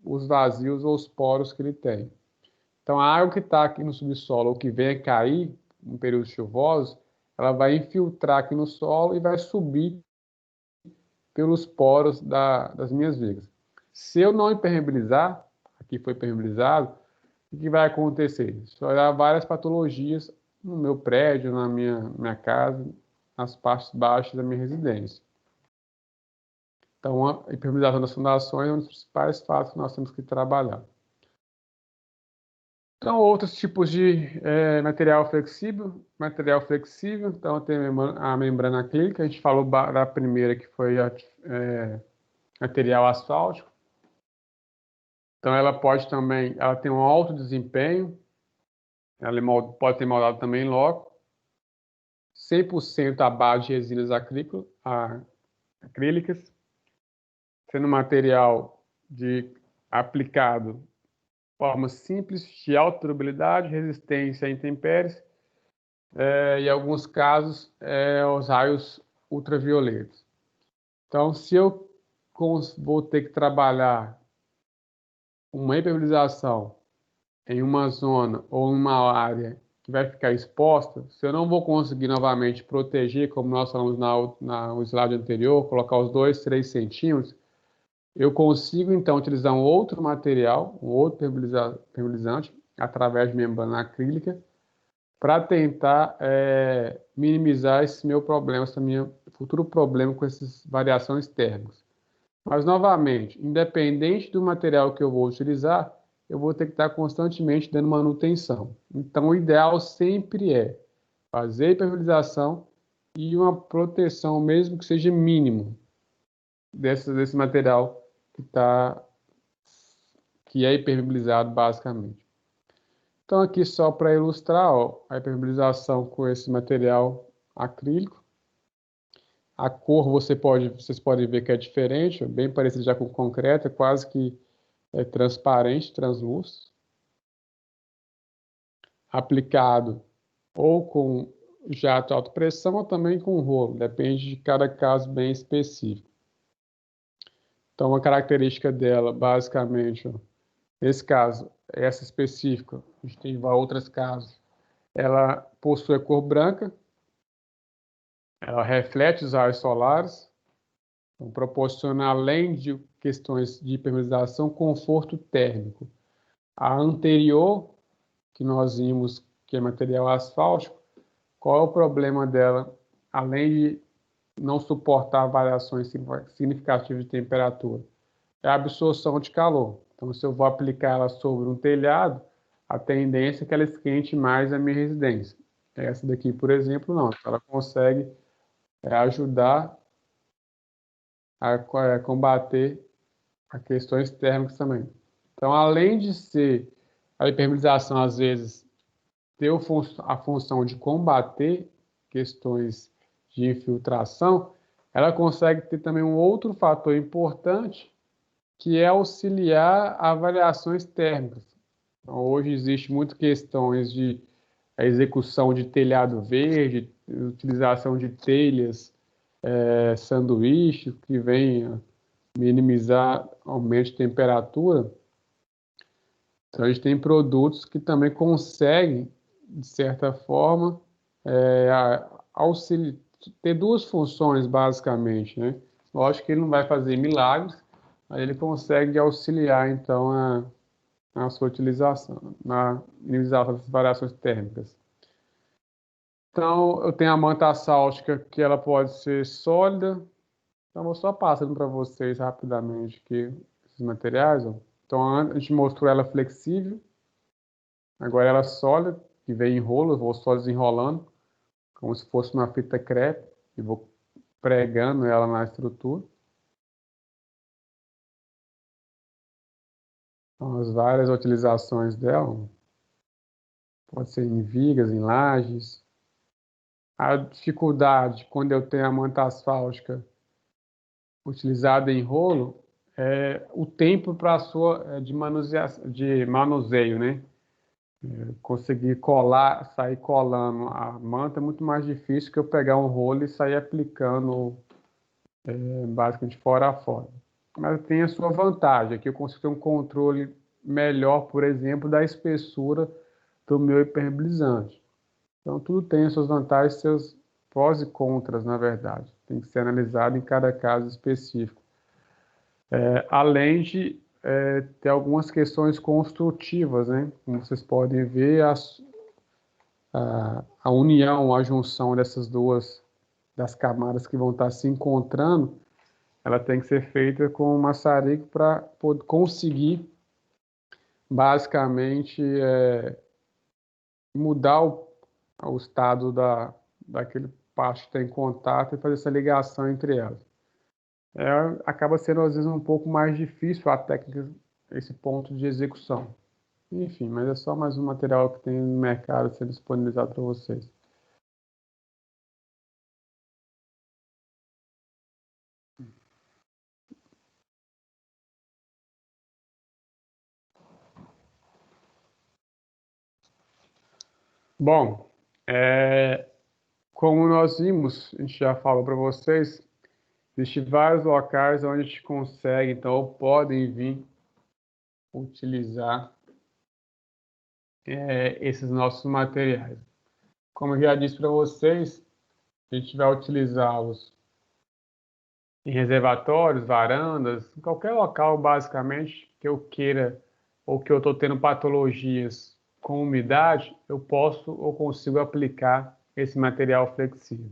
os vazios ou os poros que ele tem. Então, a água que está aqui no subsolo ou que vem a cair em períodos chuvosos, ela vai infiltrar aqui no solo e vai subir pelos poros das minhas vigas. Se eu não impermeabilizar, aqui foi impermeabilizado, o que vai acontecer? Isso vai dar várias patologias no meu prédio, na minha casa, nas partes baixas da minha residência. Então, a impermeabilização das fundações é um dos principais fatos que nós temos que trabalhar. Então, outros tipos de material flexível. Então, tem a membrana acrílica, a gente falou da primeira, que foi material asfáltico. Então, ela pode também, ela tem um alto desempenho, ela pode ser moldada também em loco, 100% à base de resinas acrílicas, sendo material aplicado de forma simples, de alta durabilidade, resistência a intempéries, e em alguns casos, os raios ultravioletas. Então, se eu vou ter que trabalhar uma impermeabilização em uma zona ou em uma área que vai ficar exposta, se eu não vou conseguir novamente proteger, como nós falamos no slide anterior, colocar os 2, 3 centímetros, eu consigo então utilizar um outro material, um outro impermeabilizante, através de membrana acrílica, para tentar minimizar esse meu problema, esse meu futuro problema com essas variações térmicas. Mas, novamente, independente do material que eu vou utilizar, eu vou ter que estar constantemente dando manutenção. Então, o ideal sempre é fazer impermeabilização e uma proteção, mesmo que seja mínimo, desse material que é impermeabilizado, basicamente. Então, aqui só para ilustrar, ó, a impermeabilização com esse material acrílico. A cor vocês podem ver que é diferente, é bem parecido já com concreto, é quase que transparente, translúcido. Aplicado ou com jato de alta pressão ou também com rolo, depende de cada caso bem específico. Então, uma característica dela, basicamente, ó, nesse caso, essa específica, a gente tem outros casos, ela possui a cor branca, ela reflete os raios solares, então, proporciona, além de questões de impermeabilização, conforto térmico. A anterior, que nós vimos, que é material asfáltico, qual é o problema dela? Além de não suportar variações significativas de temperatura, é a absorção de calor. Então, se eu vou aplicar ela sobre um telhado, a tendência é que ela esquente mais a minha residência. Essa daqui, por exemplo, não. Ela consegue ajudar a combater as questões térmicas também. Então, além de ser a impermeabilização, às vezes, ter a função de combater questões de infiltração, ela consegue ter também um outro fator importante, que é auxiliar a variações térmicas. Então, hoje existe muitas questões de execução de telhado verde, utilização de telhas, sanduíche, que vem minimizar aumento de temperatura. Então, a gente tem produtos que também conseguem, de certa forma, ter duas funções, basicamente, né? Lógico que ele não vai fazer milagres, mas ele consegue auxiliar, então, a sua utilização, na minimização das variações térmicas. Então, eu tenho a manta asfáltica, que ela pode ser sólida. Então, vou só passando para vocês rapidamente aqui esses materiais. Ó. Então, a gente mostrou ela flexível. Agora ela sólida, que vem em rolo. Eu vou só desenrolando, como se fosse uma fita crepe. E vou pregando ela na estrutura. Então, as várias utilizações dela. Pode ser em vigas, em lajes. A dificuldade, quando eu tenho a manta asfáltica utilizada em rolo, é o tempo para de manuseio, né? Conseguir sair colando a manta é muito mais difícil que eu pegar um rolo e sair aplicando basicamente fora a fora. Mas tem a sua vantagem, aqui eu consigo ter um controle melhor, por exemplo, da espessura do meu impermeabilizante. Então, tudo tem as suas vantagens, seus prós e contras, na verdade. Tem que ser analisado em cada caso específico. Além de ter algumas questões construtivas, né? Como vocês podem ver, a união, a junção dessas duas, das camadas que vão estar se encontrando, ela tem que ser feita com maçarico para conseguir, basicamente, mudar o estado daquele parte que está em contato e fazer essa ligação entre elas. Acaba sendo, às vezes, um pouco mais difícil a técnica esse ponto de execução. Enfim, mas é só mais um material que tem no mercado sendo disponibilizado para vocês. Bom, como nós vimos, a gente já falou para vocês, existem vários locais onde a gente consegue, então, ou podem vir utilizar esses nossos materiais. Como eu já disse para vocês, a gente vai utilizá-los em reservatórios, varandas, em qualquer local, basicamente, que eu queira ou que eu estou tendo patologias com umidade, eu posso ou consigo aplicar esse material flexível.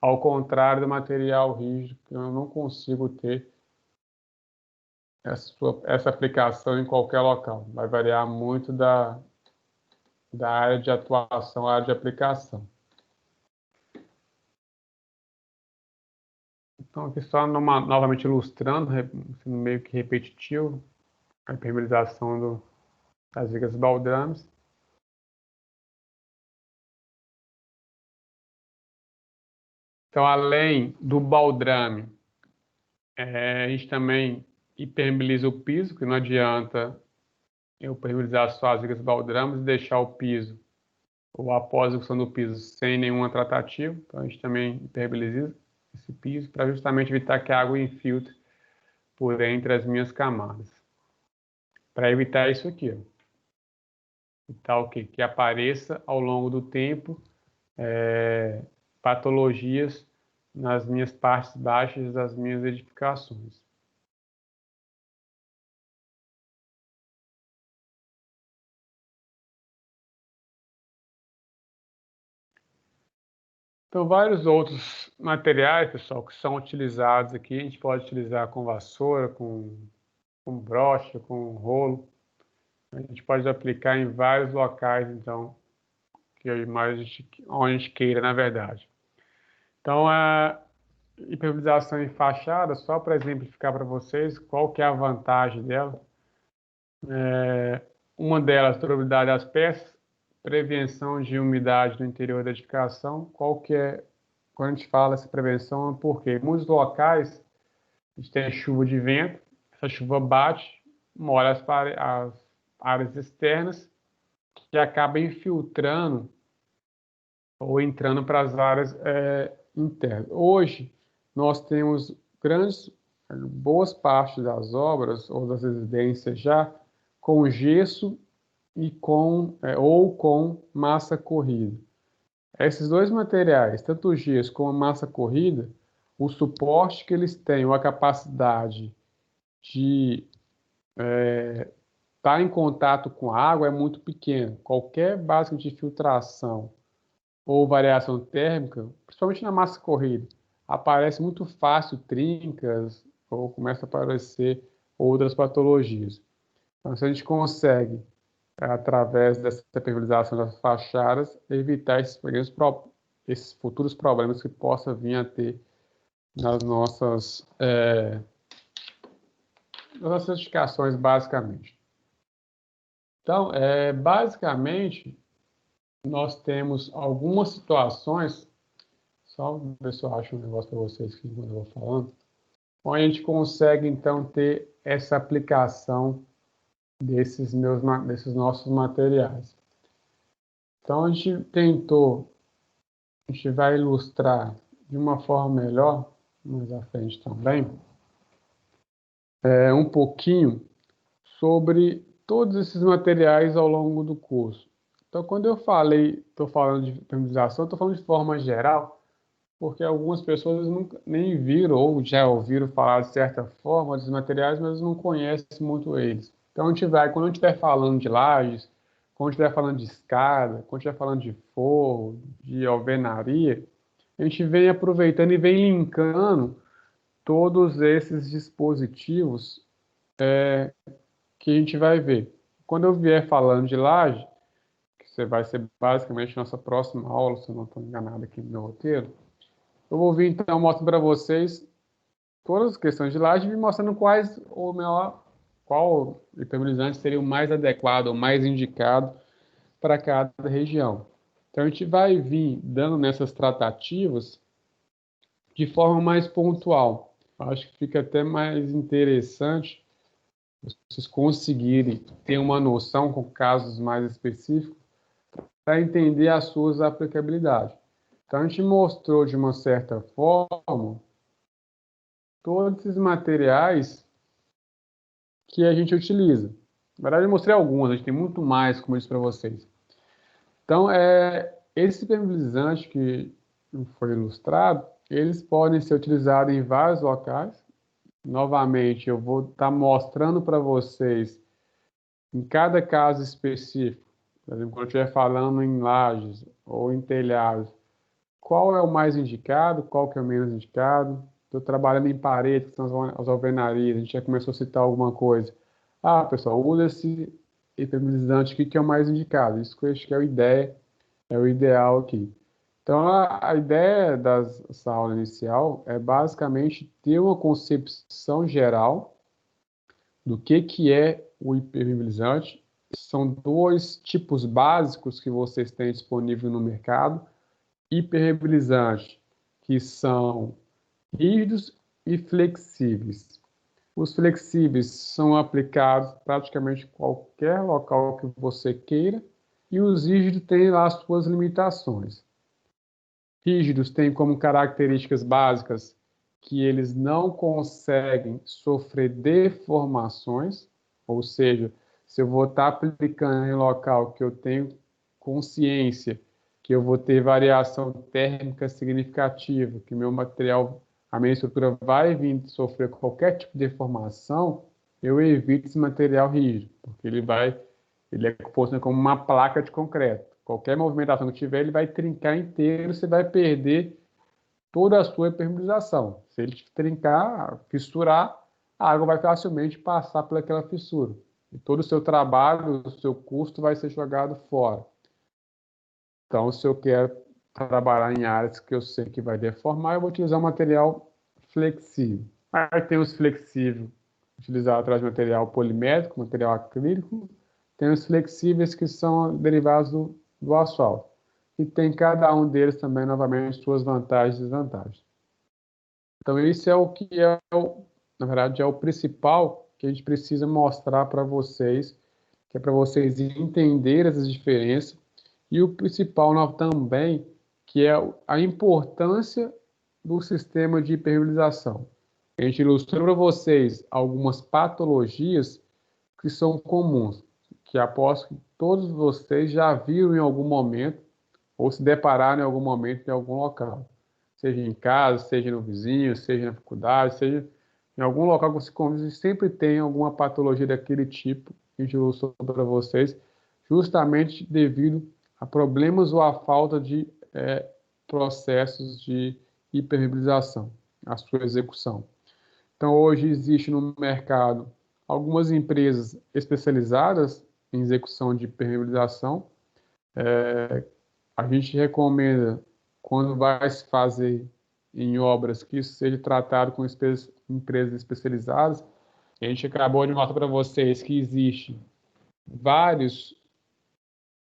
Ao contrário do material rígido, que eu não consigo ter essa aplicação em qualquer local. Vai variar muito da área de atuação, área de aplicação. Então, aqui só novamente ilustrando, sendo meio que repetitivo, a impermeabilização das vigas baldrames. Então, além do baldrame, a gente também impermeabiliza o piso, que não adianta eu impermeabilizar só as vigas baldrames e deixar o piso, ou após a execução do piso, sem nenhuma tratativa. Então, a gente também impermeabiliza esse piso para justamente evitar que a água infiltre por entre as minhas camadas. Para evitar isso aqui, ó. Evitar o quê? Que apareça ao longo do tempo patologias nas minhas partes baixas das minhas edificações. Então, vários outros materiais, pessoal, que são utilizados aqui, a gente pode utilizar com vassoura, com brocha, com rolo. A gente pode aplicar em vários locais, então, onde a gente queira, na verdade. Então, a impermeabilização em fachada, só para exemplificar para vocês qual que é a vantagem dela. Uma delas, durabilidade das peças, prevenção de umidade no interior da edificação. Qual que é, quando a gente fala essa prevenção, é porque em muitos locais a gente tem chuva de vento, essa chuva bate, molha as áreas externas, que acaba infiltrando ou entrando para as áreas internas. Hoje, nós temos boas partes das obras ou das residências já com gesso e ou com massa corrida. Esses dois materiais, tanto o gesso como a massa corrida, o suporte que eles têm, ou a capacidade de estar em contato com a água é muito pequeno. Qualquer básico de filtração ou variação térmica, principalmente na massa corrida, aparece muito fácil trincas ou começa a aparecer outras patologias. Então, se a gente consegue, através dessa impermeabilização das fachadas, evitar esses futuros problemas que possa vir a ter nas nossas edificações, basicamente. Então, basicamente, nós temos algumas situações, só ver se eu acho um negócio para vocês aqui quando eu vou falando, onde a gente consegue, então, ter essa aplicação desses nossos materiais. Então, a gente vai ilustrar de uma forma melhor, mais à frente também, um pouquinho sobre todos esses materiais ao longo do curso. Então, quando eu estou falando de impermeabilização, estou falando de forma geral, porque algumas pessoas nunca nem viram ou já ouviram falar de certa forma desses materiais, mas não conhecem muito eles. Então, quando a gente estiver falando de lajes, quando a gente estiver falando de escada, quando a gente estiver falando de forro, de alvenaria, a gente vem aproveitando e vem linkando todos esses dispositivos que a gente vai ver. Quando eu vier falando de laje, que vai ser basicamente nossa próxima aula, se eu não estou enganado aqui no meu roteiro, eu vou vir então mostrando para vocês todas as questões de laje e mostrando quais, ou melhor, qual impermeabilizante seria o mais adequado, o mais indicado para cada região. Então, a gente vai vir dando nessas tratativas de forma mais pontual. Acho que fica até mais interessante vocês conseguirem ter uma noção com casos mais específicos para entender as suas aplicabilidades. Então, a gente mostrou, de uma certa forma, todos esses materiais que a gente utiliza. Na verdade, eu mostrei alguns, a gente tem muito mais, como eu disse para vocês. Então, esse impermeabilizante que foi ilustrado, eles podem ser utilizados em vários locais. Novamente, eu vou estar mostrando para vocês, em cada caso específico, por exemplo, quando eu estiver falando em lajes ou em telhados, qual é o mais indicado, qual que é o menos indicado. Estou trabalhando em paredes, que são as alvenarias, a gente já começou a citar alguma coisa. Ah, pessoal, usa esse impermeabilizante aqui que é o mais indicado. Isso que eu acho que é a ideia, é o ideal aqui. Então, a ideia dessa aula inicial é basicamente ter uma concepção geral do que é o impermeabilizante. São dois tipos básicos que vocês têm disponível no mercado. Impermeabilizante, que são rígidos e flexíveis. Os flexíveis são aplicados praticamente em qualquer local que você queira, e os rígidos têm lá as suas limitações. Rígidos têm como características básicas que eles não conseguem sofrer deformações, ou seja, se eu vou estar aplicando em local que eu tenho consciência que eu vou ter variação térmica significativa, que meu material, a minha estrutura vai vir sofrer qualquer tipo de deformação, eu evito esse material rígido, porque ele é composto como uma placa de concreto. Qualquer movimentação que tiver, ele vai trincar inteiro, você vai perder toda a sua impermeabilização. Se ele trincar, fissurar, a água vai facilmente passar pelaquela fissura. E todo o seu trabalho, o seu custo vai ser jogado fora. Então, se eu quero trabalhar em áreas que eu sei que vai deformar, eu vou utilizar um material flexível. Aí tem os flexíveis utilizados através de material polimétrico, material acrílico. Tem os flexíveis que são derivados do asfalto. E tem cada um deles também, novamente, suas vantagens e desvantagens. Então, esse é o que na verdade, é o principal que a gente precisa mostrar para vocês, que é para vocês entenderem essas diferenças. E o principal também, que é a importância do sistema de impermeabilização. A gente ilustrou para vocês algumas patologias que são comuns, que aposto que todos vocês já viram em algum momento, ou se depararam em algum momento em algum local. Seja em casa, seja no vizinho, seja na faculdade, seja em algum local que você convive, sempre tem alguma patologia daquele tipo, que a gente ilustrou para vocês, justamente devido a problemas ou a falta de processos de impermeabilização, a sua execução. Então, hoje existe no mercado algumas empresas especializadas em execução de impermeabilização. A gente recomenda, quando vai se fazer em obras, que isso seja tratado com empresas especializadas. A gente acabou de mostrar para vocês que existem vários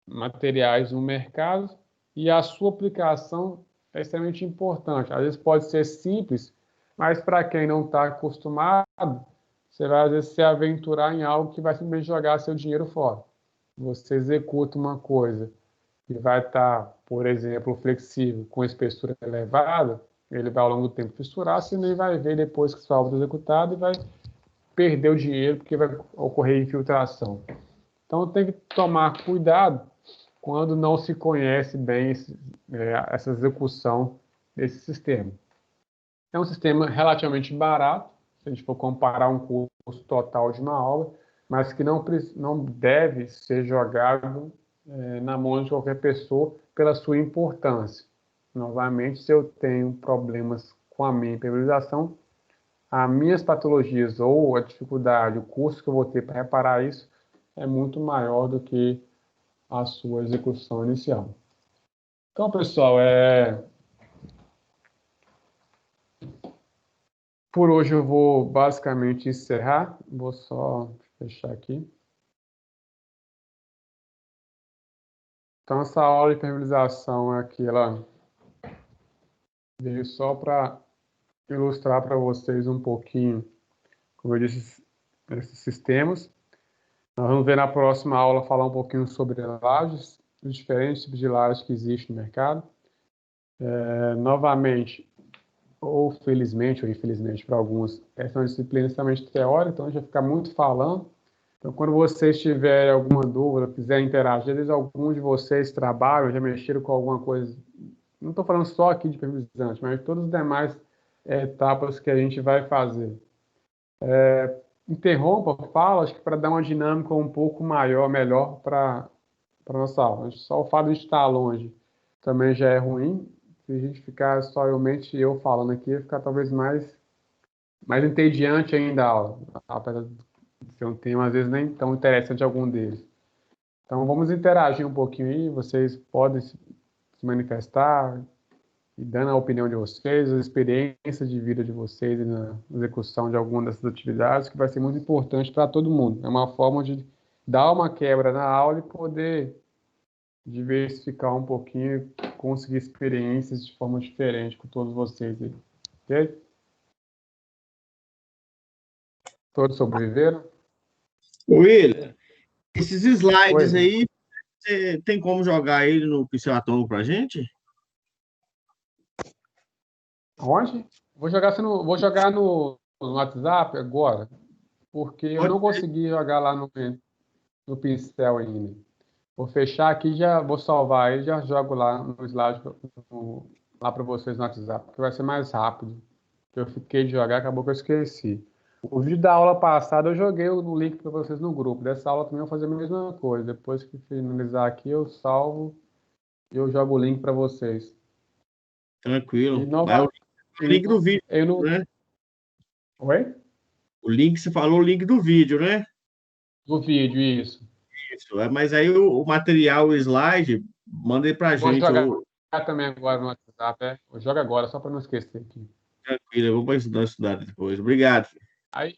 materiais no mercado e a sua aplicação é extremamente importante. Às vezes pode ser simples, mas para quem não está acostumado, você vai às vezes se aventurar em algo que vai simplesmente jogar seu dinheiro fora. Você executa uma coisa que vai estar, por exemplo, flexível, com espessura elevada, ele vai ao longo do tempo fissurar, você nem vai ver depois que sua obra está executada e vai perder o dinheiro porque vai ocorrer infiltração. Então tem que tomar cuidado quando não se conhece bem essa execução desse sistema. É um sistema relativamente barato, se a gente for comparar um custo total de uma obra, mas que não deve ser jogado na mão de qualquer pessoa pela sua importância. Novamente, se eu tenho problemas com a minha impermeabilização, as minhas patologias ou a dificuldade, o custo que eu vou ter para reparar isso é muito maior do que a sua execução inicial. Então, pessoal, Por hoje eu vou basicamente encerrar. Vou só fechar aqui. Então, essa aula de impermeabilização aqui, ela veio só para ilustrar para vocês um pouquinho, como eu disse, esses sistemas. Nós vamos ver na próxima aula falar um pouquinho sobre lajes, os diferentes tipos de lajes que existem no mercado. Novamente, ou felizmente ou infelizmente para alguns, essa é uma disciplina extremamente teórica, então a gente vai ficar muito falando. Então, quando vocês tiverem alguma dúvida, quiserem interagir, às vezes alguns de vocês trabalham, já mexeram com alguma coisa, não estou falando só aqui de impermeabilizante, mas de todas as demais etapas que a gente vai fazer. Interrompa, fala, acho que para dar uma dinâmica um pouco maior, melhor para a nossa aula. Só o fato de estar longe também já é ruim. Se a gente ficar só realmente eu falando aqui, vai ficar talvez mais entediante ainda a aula, apesar de ser um tema às vezes nem tão interessante algum deles. Então vamos interagir um pouquinho aí, vocês podem se manifestar, e dando a opinião de vocês, a experiência de vida de vocês na execução de alguma dessas atividades, que vai ser muito importante para todo mundo. É uma forma de dar uma quebra na aula e poder diversificar um pouquinho e conseguir experiências de forma diferente com todos vocês aí. Ok? Todos sobreviveram? William, esses slides Oi. aí, você tem como jogar ele no Pincel Atômico pra gente? Onde? Vou jogar no WhatsApp agora, porque eu não consegui jogar lá no pincel ainda. Vou fechar aqui, já vou salvar aí, já jogo lá no slide lá para vocês no WhatsApp, porque vai ser mais rápido. Eu fiquei de jogar, acabou que eu esqueci. O vídeo da aula passada eu joguei o link para vocês no grupo. Dessa aula também eu vou fazer a mesma coisa. Depois que finalizar aqui, eu salvo e eu jogo o link para vocês. Tranquilo. E Mas o link do vídeo, eu não... né? Oi? O link, você falou o link do vídeo, né? Do vídeo, isso. Isso. Mas aí o material, o slide, manda aí pra Vou gente. jogar também agora no WhatsApp, Eu jogo agora, só para não esquecer aqui. Tranquilo, eu vou estudar depois. Obrigado. Aí,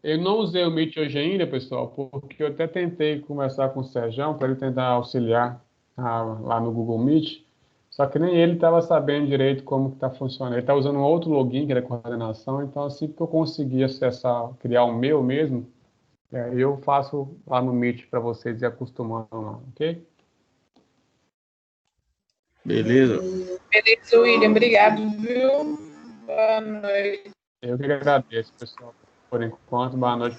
eu não usei o Meet hoje ainda, pessoal, porque eu até tentei conversar com o Sérgio para ele tentar auxiliar lá no Google Meet, só que nem ele estava sabendo direito como que está funcionando. Ele está usando um outro login, que é da coordenação, então assim que eu conseguir acessar, criar o meu mesmo, eu faço lá no Meet para vocês ir acostumando lá, ok? Beleza. Beleza, William. Obrigado, viu? Boa noite. Eu que agradeço, pessoal, por enquanto. Boa noite